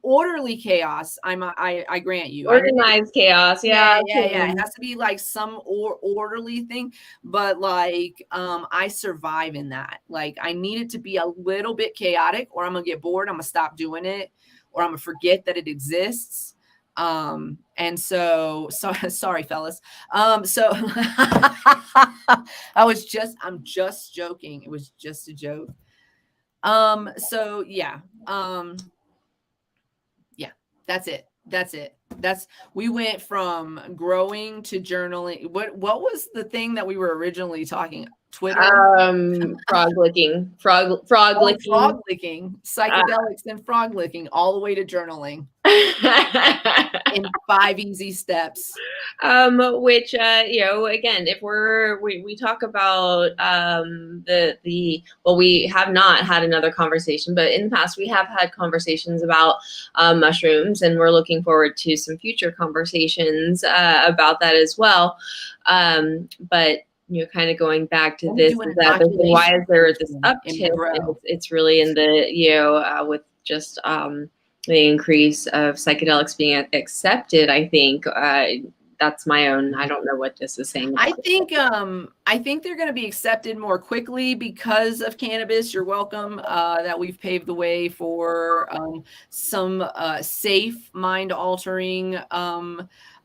Orderly chaos, I grant you. Organized chaos. Yeah. It has to be like some orderly thing, but I survive in that. Like, I need it to be a little bit chaotic, or I'm gonna get bored. I'm gonna stop doing it, or I'm gonna forget that it exists. And so sorry, fellas. So I'm just joking. It was just a joke. So yeah. Yeah, that's it. We went from growing to journaling. What was the thing that we were originally talking? Twitter? Frog licking, psychedelics and frog licking, all the way to journaling in 5 easy steps. Which again, if we talk about we have not had another conversation, but in the past we have had conversations about mushrooms, and we're looking forward to some future conversations about that as well. But kind of going back to this, why is there this uptick? It's really in the, with just the increase of psychedelics being accepted. I think that's my own. I don't know what this is saying. I think they're going to be accepted more quickly because of cannabis. You're welcome. That we've paved the way for some safe mind altering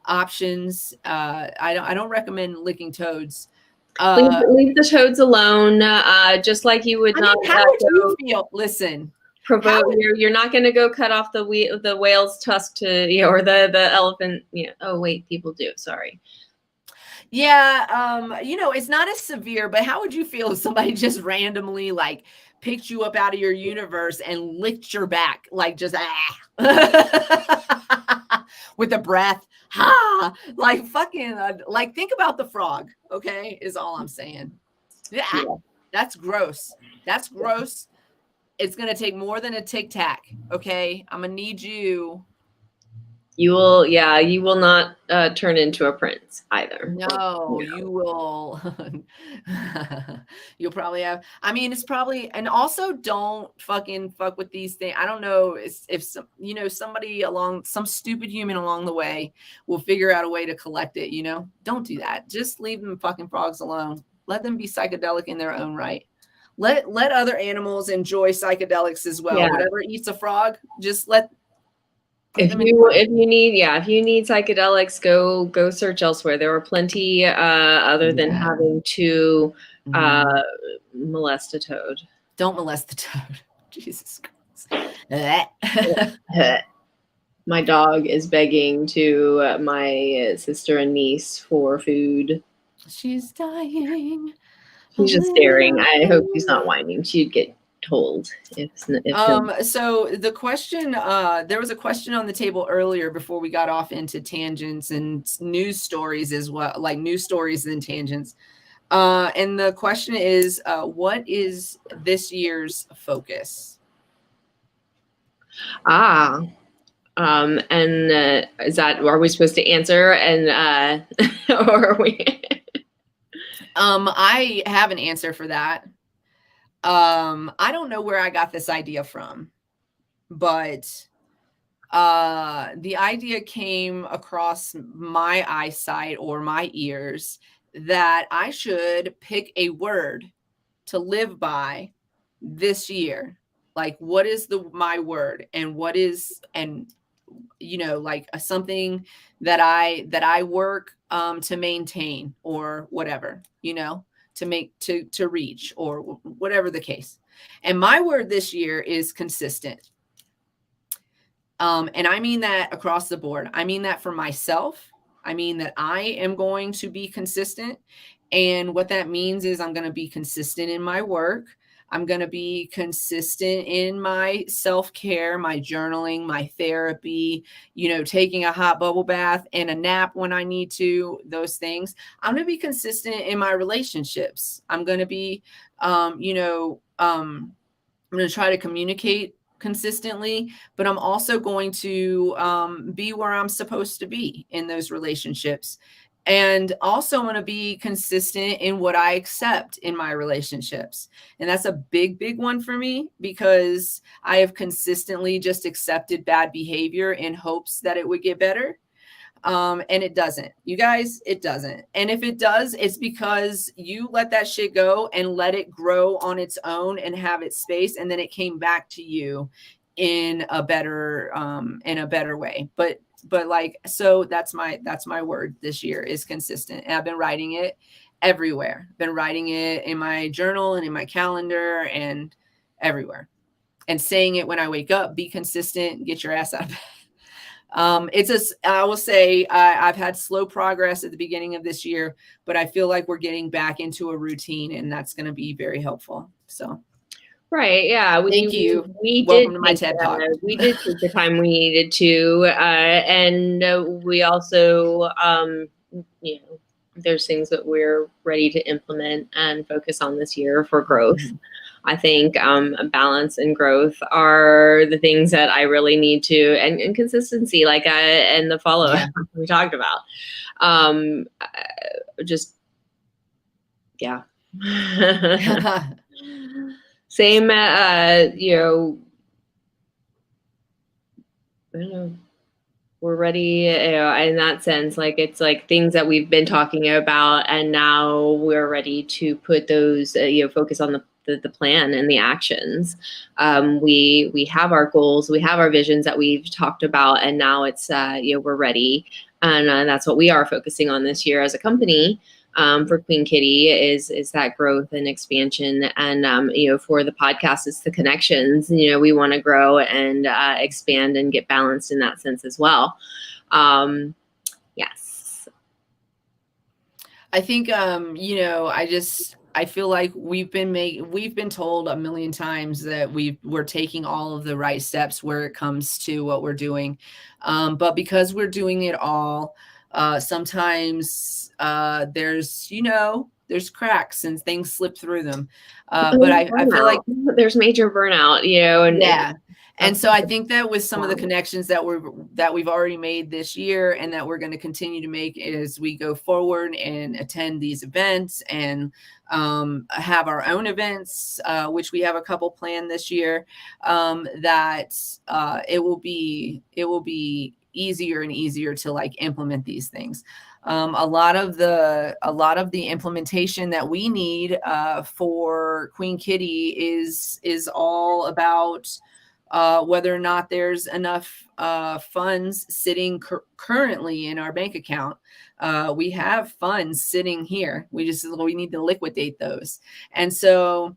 options. I don't recommend licking toads. Leave the toads alone, just like you would not. How would you feel? Listen, provoke. You're not going to go cut off the whale's tusk to or the elephant. Oh wait, people do. Sorry. Yeah, it's not as severe, but how would you feel if somebody just randomly picked you up out of your universe and licked your back, just with the breath? Think about the frog, okay, is all I'm saying. Yeah. That's gross. It's going to take more than a Tic Tac, okay? I'm going to need you. You will not turn into a prince either. No, you will. You'll probably have, it's probably, and also don't fuck with these things. I don't know if somebody some stupid human along the way will figure out a way to collect it, Don't do that. Just leave them fucking frogs alone. Let them be psychedelic in their own right. Let other animals enjoy psychedelics as well. Yeah. Whatever eats a frog, just let Put If them in you play. if you need psychedelics, go search elsewhere. There are plenty other than Yeah. having to Mhm. molest a toad. Don't molest the toad. Jesus Christ. My dog is begging to my sister and niece for food. She's dying. He's just staring. I hope he's not whining. She'd get told if So the question, there was a question on the table earlier before we got off into tangents and news stories as well, like news stories and tangents. And the question is, what is this year's focus? And is that, are we supposed to answer and or are we? I have an answer for that. I don't know where I got this idea from, but the idea came across my eyesight or my ears that I should pick a word to live by this year. Like, what is my word, and what is, and like something that I work to maintain, or whatever, to reach, or whatever the case. And my word this year is consistent. And I mean that across the board. I mean that for myself. I mean that I am going to be consistent. And what that means is I'm going to be consistent in my work. I'm going to be consistent in my self-care, my journaling, my therapy, taking a hot bubble bath and a nap when I need to, those things. I'm going to be consistent in my relationships. I'm going to be, I'm going to try to communicate consistently, but I'm also going to be where I'm supposed to be in those relationships. And also I'm going to be consistent in what I accept in my relationships. And that's a big, big one for me, because I have consistently just accepted bad behavior in hopes that it would get better. And it doesn't. You guys, it doesn't. And if it does, it's because you let that shit go and let it grow on its own and have its space, and then it came back to you in a better way. But like, so that's my word this year, is consistent. And I've been writing it everywhere. Been writing it in my journal and in my calendar and everywhere, and saying it when I wake up. Be consistent, get your ass out of bed. I will say I've had slow progress at the beginning of this year, but I feel like we're getting back into a routine, and that's going to be very helpful. So. Right. Yeah. Thank you. We Welcome did to my TED Talk. We did take the time we needed to, and we also, there's things that we're ready to implement and focus on this year for growth. Mm-hmm. I think balance and growth are the things that I really need to, and consistency, like and the follow up we talked about. Just, yeah. Same, I don't know. We're ready, in that sense. Like, it's like things that we've been talking about, and now we're ready to put those, focus on the plan and the actions. We have our goals, we have our visions that we've talked about, and now it's, we're ready. And that's what we are focusing on this year as a company. For Queen Kitty is that growth and expansion, and for the podcast, it's the connections. We want to grow and expand and get balanced in that sense as well. Yes, I think I feel like we've been told a million times that we're taking all of the right steps where it comes to what we're doing, but because we're doing it all, sometimes there's cracks and things slip through them. But I feel like there's major burnout, and so I think that with some of the connections that we've already made this year, and that we're going to continue to make as we go forward and attend these events and have our own events, which we have a couple planned this year, that it will be easier and easier to like implement these things. A lot of the implementation that we need for Queen Kitty is all about whether or not there's enough funds sitting currently in our bank account. We have funds sitting here. We need to liquidate those. And so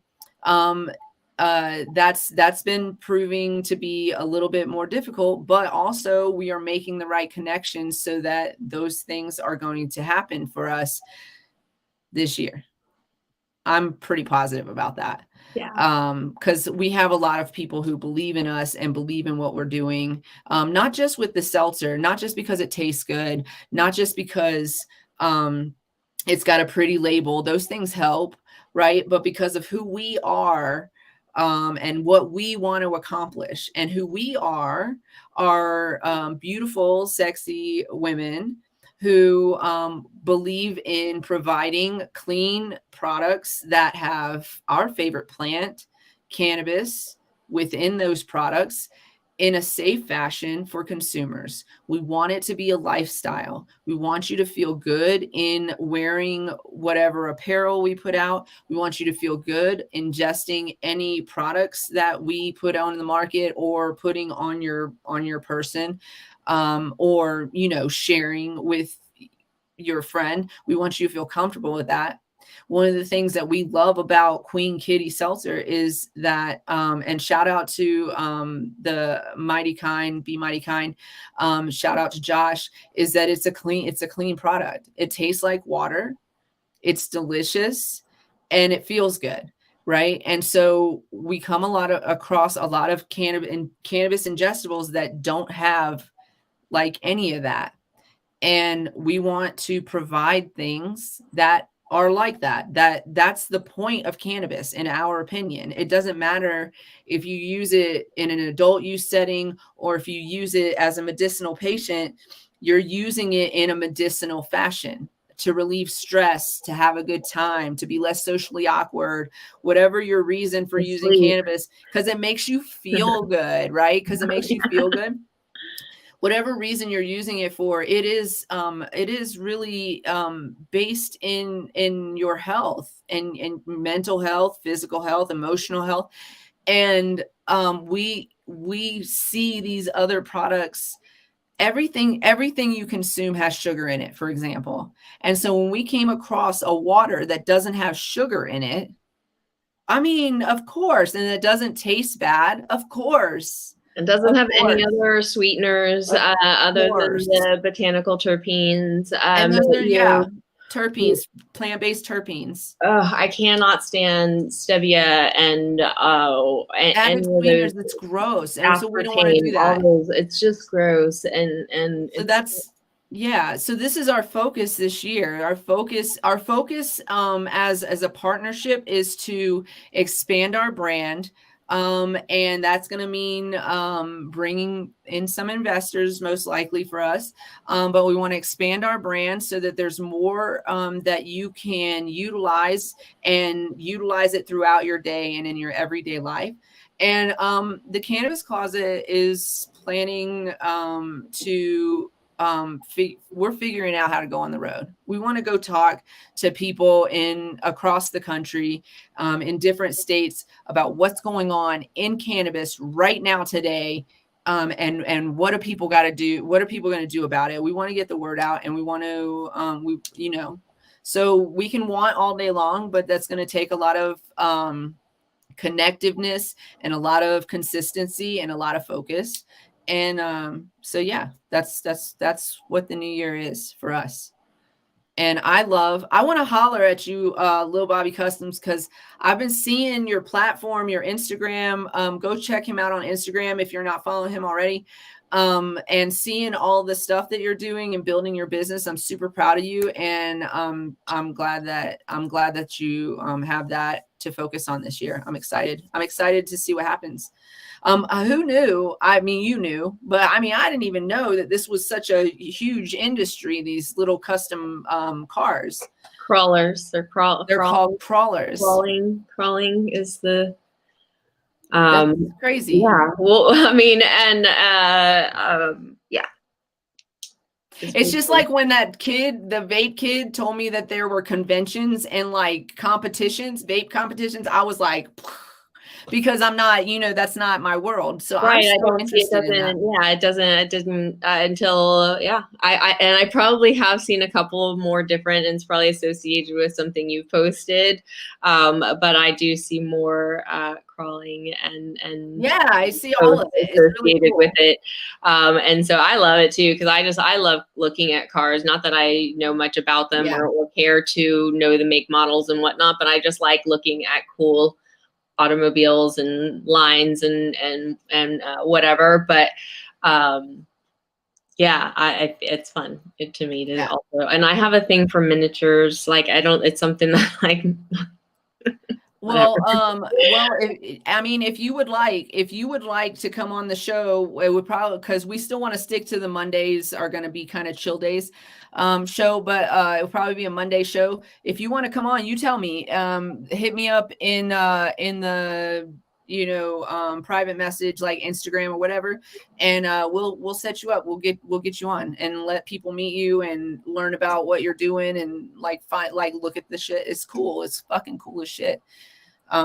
that's been proving to be a little bit more difficult, but also we are making the right connections so that those things are going to happen for us this year. I'm pretty positive about that. Yeah. Because we have a lot of people who believe in us and believe in what we're doing. Not just with the seltzer, not just because it tastes good, not just because it's got a pretty label. Those things help, right? But because of who we are, and what we want to accomplish, and who we are beautiful, sexy women who believe in providing clean products that have our favorite plant, cannabis, within those products in a safe fashion for consumers. We want it to be a lifestyle. We want you to feel good in wearing whatever apparel we put out. We want you to feel good ingesting any products that we put on the market or putting on your person, or, sharing with your friend. We want you to feel comfortable with that. One of the things that we love about Queen Kitty Seltzer is that, and shout out to the Mighty Kind, Be Mighty Kind, shout out to Josh, is that it's a clean product. It tastes like water. It's delicious and it feels good. Right. And so we come across a lot of cannabis ingestibles that don't have like any of that. And we want to provide things that are like that's the point of cannabis, in our opinion. It doesn't matter if you use it in an adult use setting or if you use it as a medicinal patient. You're using it in a medicinal fashion to relieve stress, to have a good time, to be less socially awkward, whatever your reason for using cannabis, because it makes you feel good, right? Because it makes you feel good. Whatever reason you're using it for, it is really based in your health and mental health, physical health, emotional health. And we see these other products, everything you consume has sugar in it, for example. And so when we came across a water that doesn't have sugar in it, I mean, of course, and it doesn't taste bad, of course. It doesn't have any other sweeteners other than the botanical terpenes. And those are, terpenes, plant-based terpenes. I cannot stand stevia and added sweeteners. That's gross. And so we don't want to do that. It's just gross. And so that's, so this is our focus this year. Our focus as a partnership is to expand our brand. And that's going to mean bringing in some investors, most likely for us. But we want to expand our brand so that there's more that you can utilize it throughout your day and in your everyday life. And the Cannabis Closet is planning to we're figuring out how to go on the road. We want to go talk to people across the country, in different states, about what's going on in cannabis right now today. And what do people got to do? What are people going to do about it? We want to get the word out, and we want to, so we can want all day long, but that's going to take a lot of, connectiveness and a lot of consistency and a lot of focus. And so that's what the new year is for us. And I want to holler at you, Lil Bobby Customs, because I've been seeing your platform, your Instagram. Go check him out on Instagram if you're not following him already. And seeing all the stuff that you're doing and building your business. I'm super proud of you. And I'm glad that you have that to focus on this year. I'm excited to see what happens. Who knew? I mean, you knew, but I mean, I didn't even know that this was such a huge industry, these little custom cars. Crawlers. They're called crawlers. Crawling is the that's crazy. Yeah. Well, I mean, and yeah. It's just like when that kid, the vape kid, told me that there were conventions and like competitions, vape competitions. I was like, because I'm not, that's not my world. So I'm Right, I still don't see it interested in that. doesn't, yeah, it didn't until, yeah, I probably have seen a couple more different, and it's probably associated with something you've posted, but I do see more crawling and Yeah, I see all of it. It's really associated cool. with it, and so I love it too, because I love looking at cars. Not that I know much about them Yeah. or care to know the make, models and whatnot, but I just like looking at cool automobiles and lines and whatever. But yeah, it's fun to me to Yeah. also, and I have a thing for miniatures. Like it's something that like. Well, if you would like to come on the show, it would probably, because we still want to stick to the Mondays are going to be kind of chill days show, but it will probably be a Monday show. If you want to come on, you tell me. Hit me up in the private message like Instagram or whatever, and we'll set you up. We'll get you on and let people meet you and learn about what you're doing and look at the shit. It's cool. It's fucking cool as shit.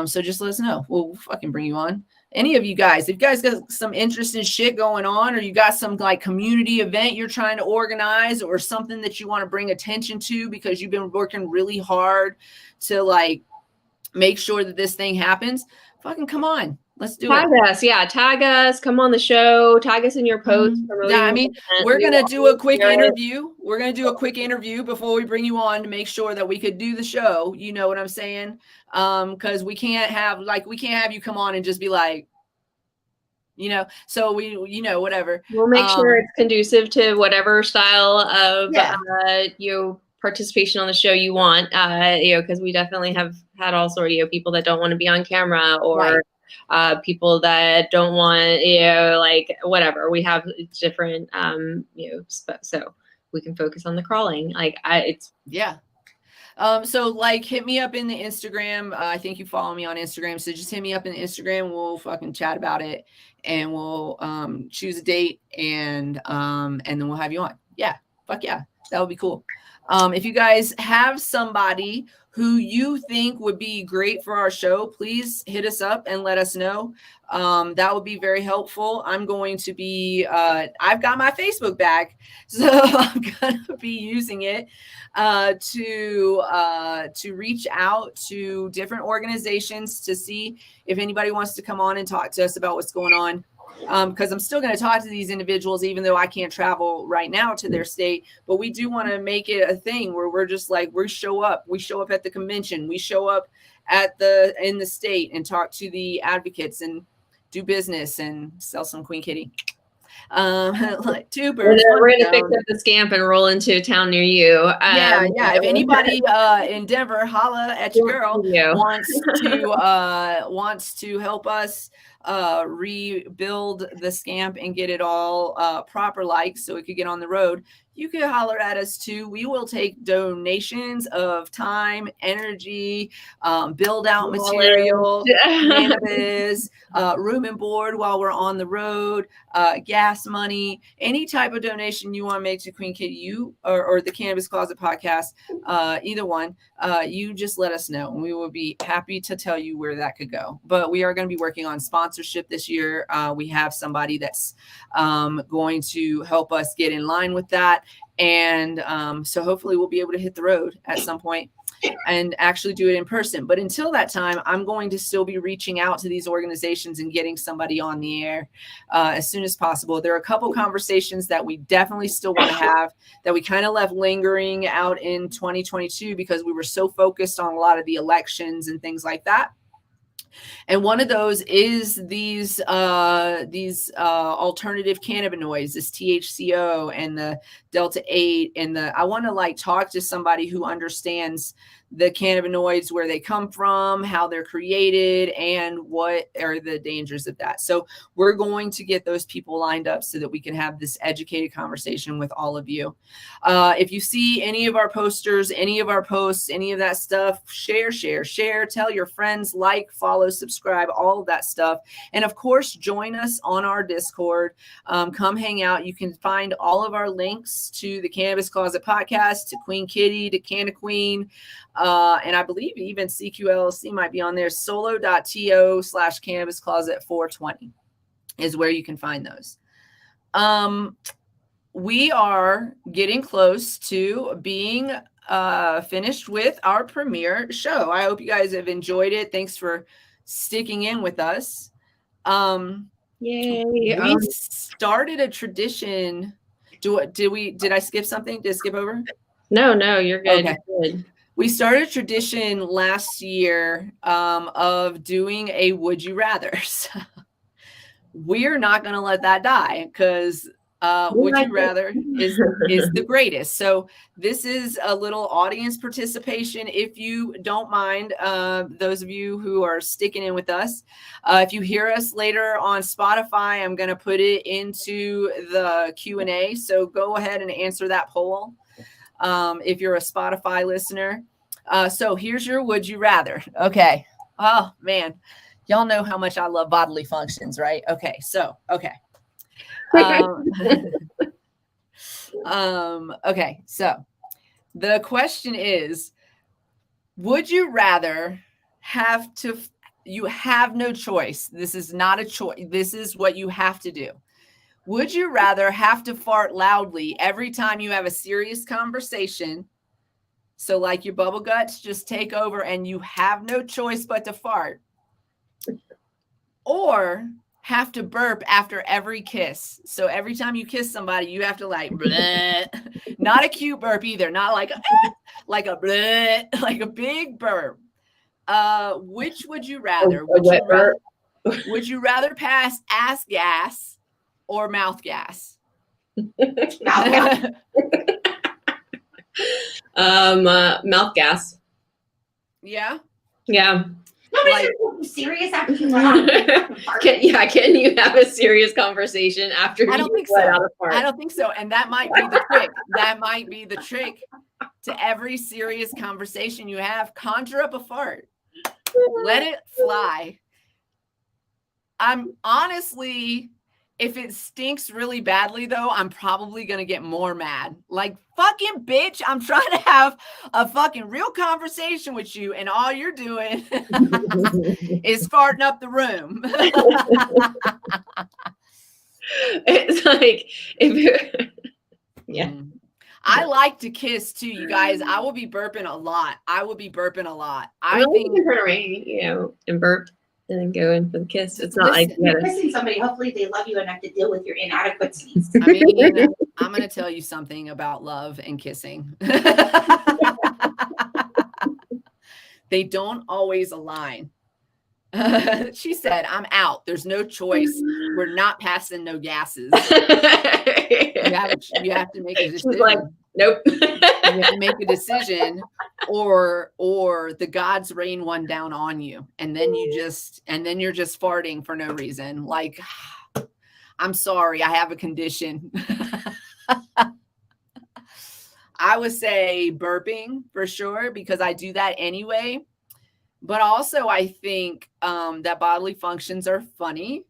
So just let us know. We'll fucking bring you on. Any of you guys, if you guys got some interesting shit going on, or you got some like community event you're trying to organize, or something that you want to bring attention to because you've been working really hard to like make sure that this thing happens, fucking come on. Let's do Tag it. us, yeah. Tag us. Come on the show. Tag us in your posts. Yeah, I mean, we're gonna do a quick interview. We're gonna do a quick interview before we bring you on to make sure that we could do the show. You know what I'm saying? Because we can't have you come on and just be like, so we, whatever. We'll make sure it's conducive to whatever style of participation on the show you want. Because we definitely have had all sorts of people that don't want to be on camera, or people that don't want, like whatever. We have different, so we can focus on the crawling. So like hit me up in the Instagram. I think you follow me on Instagram. So just hit me up in the Instagram. We'll fucking chat about it, and we'll choose a date, and then we'll have you on. Yeah. Fuck yeah. That would be cool. If you guys have somebody who you think would be great for our show, please hit us up and let us know. That would be very helpful. I'm going to be, I've got my Facebook back, so I'm going to be using it to reach out to different organizations to see if anybody wants to come on and talk to us about what's going on. Because I'm still going to talk to these individuals, even though I can't travel right now to their state. But we do want to make it a thing where we're just like, we show up at the convention, we show up in the state and talk to the advocates and do business and sell some Queen Kitty. Like two birds. We're gonna fix up the scamp and roll into a town near you. Yeah. If anybody in Denver, holla at your girl, wants to help us rebuild the scamp and get it all proper, so it could get on the road. You could holler at us too. We will take donations of time, energy, build out material, cannabis, room and board while we're on the road, gas money, any type of donation you want to make to Queen Kitty, or the Cannabis Closet podcast, either one, you just let us know, and we will be happy to tell you where that could go. But we are going to be working on sponsorship this year. We have somebody that's going to help us get in line with that. And so hopefully we'll be able to hit the road at some point and actually do it in person. But until that time, I'm going to still be reaching out to these organizations and getting somebody on the air as soon as possible. There are a couple conversations that we definitely still want to have that we kind of left lingering out in 2022 because we were so focused on a lot of the elections and things like that. And one of those is these alternative cannabinoids, this THCO and the Delta 8, and I want to talk to somebody who understands the cannabinoids, where they come from, how they're created, and what are the dangers of that. So we're going to get those people lined up so that we can have this educated conversation with all of you. If you see any of our posters, any of our posts, any of that stuff, share, tell your friends, follow follow, subscribe, all of that stuff. And of course, join us on our Discord. Come hang out. You can find all of our links to the Cannabis Closet podcast, to Queen Kitty, to Canna Queen. And I believe even CQLC might be on there. Solo.to/Cannabis Closet 420 is where you can find those. We are getting close to being finished with our premiere show. I hope you guys have enjoyed it. Thanks for sticking in with us. Yay. We started a tradition. Did I skip something? Did I skip over? No, you're good. Okay. You're good. We started a tradition last year of doing a would you rather. So we're not going to let that die because would you rather is the greatest. So this is a little audience participation. If you don't mind, those of you who are sticking in with us, if you hear us later on Spotify, I'm going to put it into the Q&A. So go ahead and answer that poll if you're a Spotify listener. So here's your would you rather. Okay. Oh, man. Y'all know how much I love bodily functions, right? Okay. So, okay. Okay. So the question is, would you rather you have no choice. This is not a choice. This is what you have to do. Would you rather have to fart loudly every time you have a serious conversation? So like your bubble guts just take over and you have no choice but to fart, or have to burp after every kiss. So every time you kiss somebody, you have to like, bleh. Not a cute burp either. Not like, like a bleh, like a big burp. Which would you rather? Would you rather pass ass gas or mouth gas? Mouth gas. Yeah. Yeah. Nobody's like, serious after you laugh. Can you have a serious conversation after I don't think so. I don't think so. And that might be the trick. That might be the trick to every serious conversation you have. Conjure up a fart. Let it fly. I'm honestly, if it stinks really badly, though, I'm probably going to get more mad. Like, fucking bitch, I'm trying to have a fucking real conversation with you, and all you're doing is farting up the room. It's like, yeah. I like to kiss, too, you guys. I will be burping a lot. I think you can turn around, and burp. And then go in for the kiss. It's not like you're kissing somebody. Hopefully, they love you enough to deal with your inadequacies. I mean, I'm going to tell you something about love and kissing. They don't always align. She said, "I'm out. There's no choice. We're not passing no gases." You have to make a decision. She's like, nope. You have to make a decision, or the gods rain one down on you, and then you're just farting for no reason. Like, I'm sorry, I have a condition. I would say burping for sure, because I do that anyway. But also, I think that bodily functions are funny.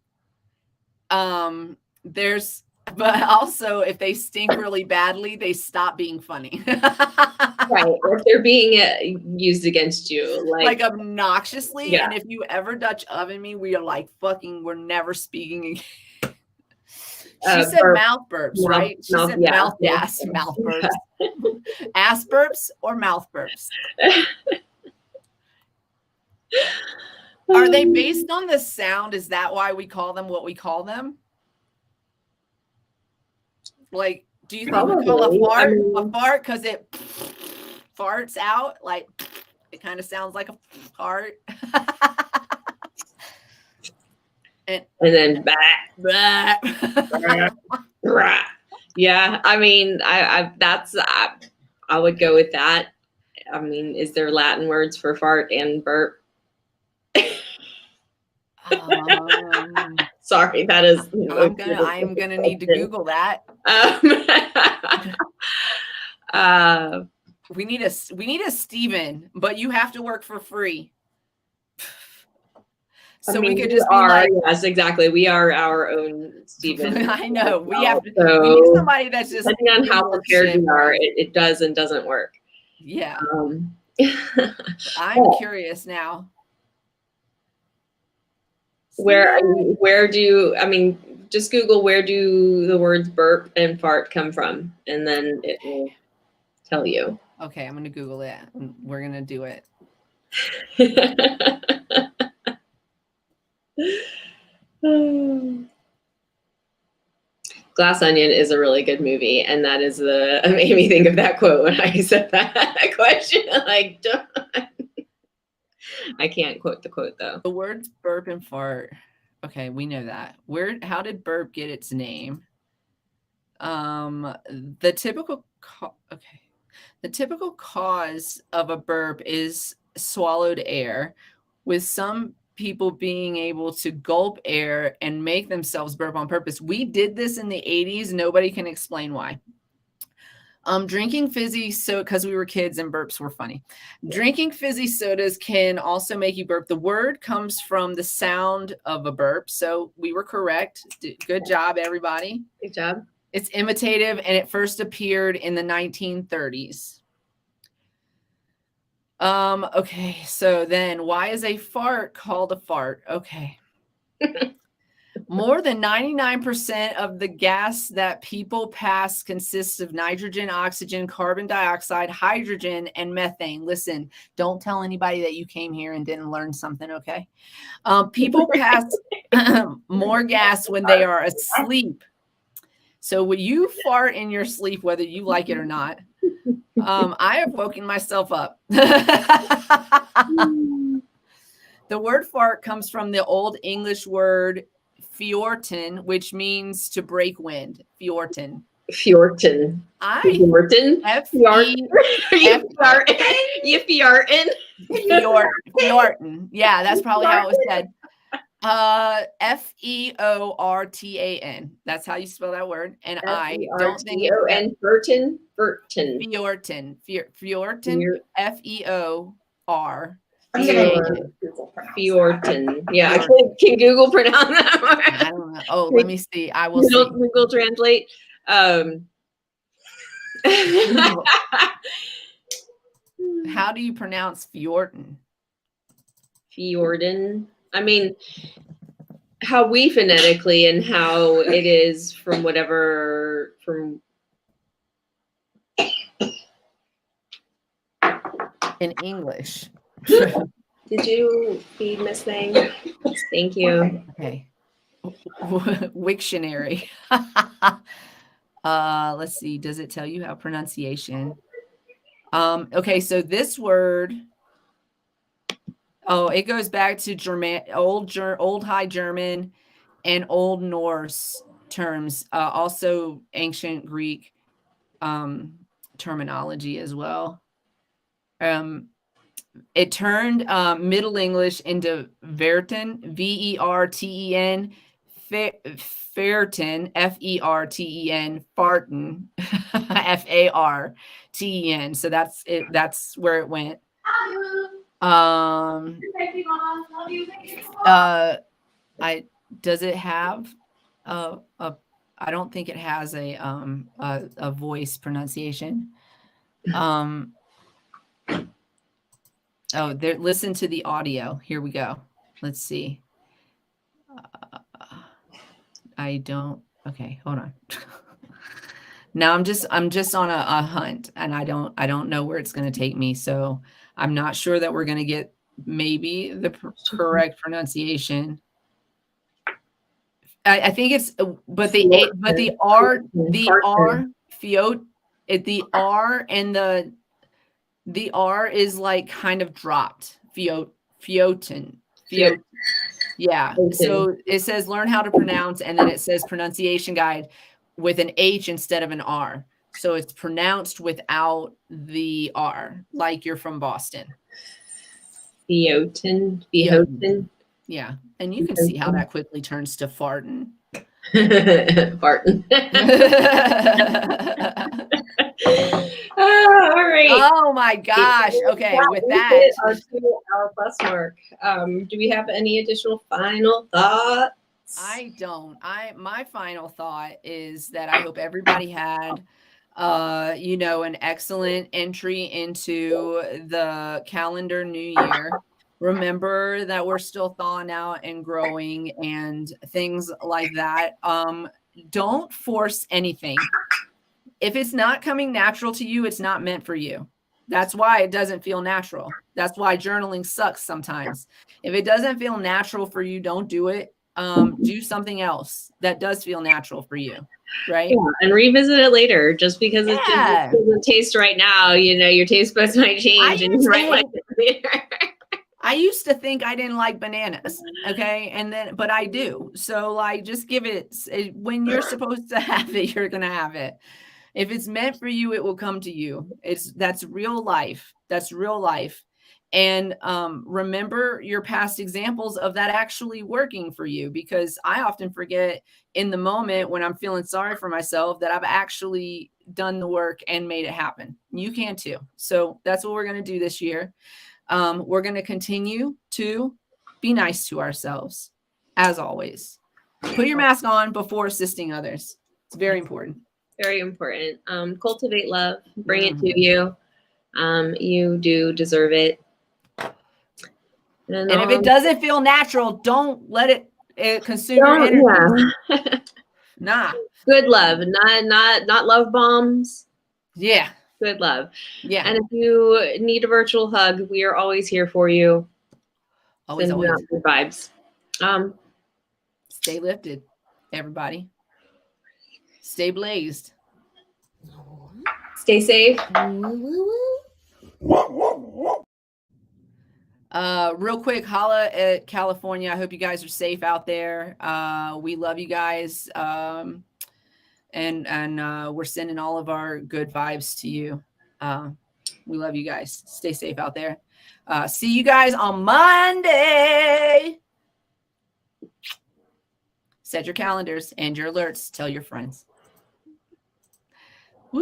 But also, if they stink really badly, they stop being funny. Right. Or if they're being used against you. Like obnoxiously. Yeah. And if you ever Dutch oven me, we are like, we're never speaking again. She said burp. mouth burps, right? She said mouth gas, mouth burps. Ass burps or mouth burps? Are they based on the sound? Is that why we call them what we call them? Like, do you think we call a fart because it farts out? Like, it kind of sounds like a fart. and then yeah, I mean, I would go with that. I mean, is there Latin words for fart and burp? Sorry, that is. I'm gonna need to Google that. We need a Steven, but you have to work for free. So I mean, we could just be are, like, yes, exactly. We are our own Stephen. I know we well, have. so We need somebody that's just depending on how Google prepared shit you for are, us. it does and doesn't work. Yeah. I'm Well, curious now. where do I mean, just Google where do the words burp and fart come from, and then it will tell you. Okay, I'm gonna Google it. And we're gonna do it. Glass Onion is a really good movie, and that is made me think of that quote when I said that question. Like, I can't quote the quote though. The words burp and fart. Okay, we know that. How did burp get its name? The typical cause of a burp is swallowed air, with some people being able to gulp air and make themselves burp on purpose. We did this in the 80s. Nobody can explain why. Drinking fizzy soda, because we were kids and burps were funny. Drinking fizzy sodas can also make you burp. The word comes from the sound of a burp. So we were correct. Good job, everybody. Good job. It's imitative, and it first appeared in the 1930s. Okay, so then why is a fart called a fart? Okay. More than 99% of the gas that people pass consists of nitrogen, oxygen, carbon dioxide, hydrogen, and methane. Listen, don't tell anybody that you came here and didn't learn something, okay? People pass more gas when they are asleep. So when you fart in your sleep, whether you like it or not, I have woken myself up. The word fart comes from the Old English word fjorten, which means to break wind. Fjorten. Fjorten. Fjorten. Fjorten. Yeah, that's probably how it was said. Feortan. That's how you spell that word. And I don't think it. Fjorten. Fjorten. Feor. Fjorten. Yeah, can Google pronounce that word? I don't know. Oh, let me see. I will see. Google Translate. How do you pronounce Fjorten? Fjorden. I mean, how we phonetically and how it is from in English. Did you feed Miss Thing? Thank you. Okay. Wiktionary. Let's see. Does it tell you how pronunciation? Okay, so this word. Oh, it goes back to Old High German and Old Norse terms. Also ancient Greek terminology as well. It turned Middle English into Verten, Verten, Ferten, Ferten, Farten, Farten. So that's it. That's where it went. Does it have I don't think it has a voice pronunciation. Oh, there. Listen to the audio. Here we go. Let's see. I don't. Okay, hold on. Now I'm just on a hunt, and I don't know where it's going to take me. So I'm not sure that we're going to get maybe the correct pronunciation. I think it's, but the R and the R is like kind of dropped. Fioten. Yeah. So it says learn how to pronounce, and then it says pronunciation guide with an H instead of an R. So it's pronounced without the R, like you're from Boston. Fioten. Yeah. And you can see how that quickly turns to farten. Farten. Oh, all right. Oh Oh my gosh. Okay, with We that, hit our 2-hour plus mark. Do we have any additional final thoughts? my final thought is that I hope everybody had an excellent entry into the calendar new year. Remember that we're still thawing out and growing and things like that. Don't force anything. If it's not coming natural to you, it's not meant for you. That's why it doesn't feel natural. That's why journaling sucks sometimes. If it doesn't feel natural for you, don't do it. Do something else that does feel natural for you, right? Yeah, and revisit it later. Just because it Yeah. doesn't taste right now, your taste buds might change, and you might like it later. I used to think I didn't like bananas. Okay. But I do. So like, just give it, when you're supposed to have it, you're going to have it. If it's meant for you, it will come to you. That's real life. That's real life. And remember your past examples of that actually working for you, because I often forget in the moment when I'm feeling sorry for myself that I've actually done the work and made it happen. You can too. So that's what we're going to do this year. We're going to continue to be nice to ourselves, as always. Put your mask on before assisting others. It's very important. Very important. Cultivate love. Bring it to you. You do deserve it. And if it doesn't feel natural, don't let it consume your energy. Yeah. Nah. Good love, not love bombs. Yeah. Good love. Yeah. And if you need a virtual hug, we are always here for you. Always. Good vibes. Stay lifted, everybody. Stay blazed. Stay safe. Real quick, holla at California. I hope you guys are safe out there. We love you guys. And we're sending all of our good vibes to you. We love you guys. Stay safe out there. See you guys on Monday. Set your calendars and your alerts. Tell your friends.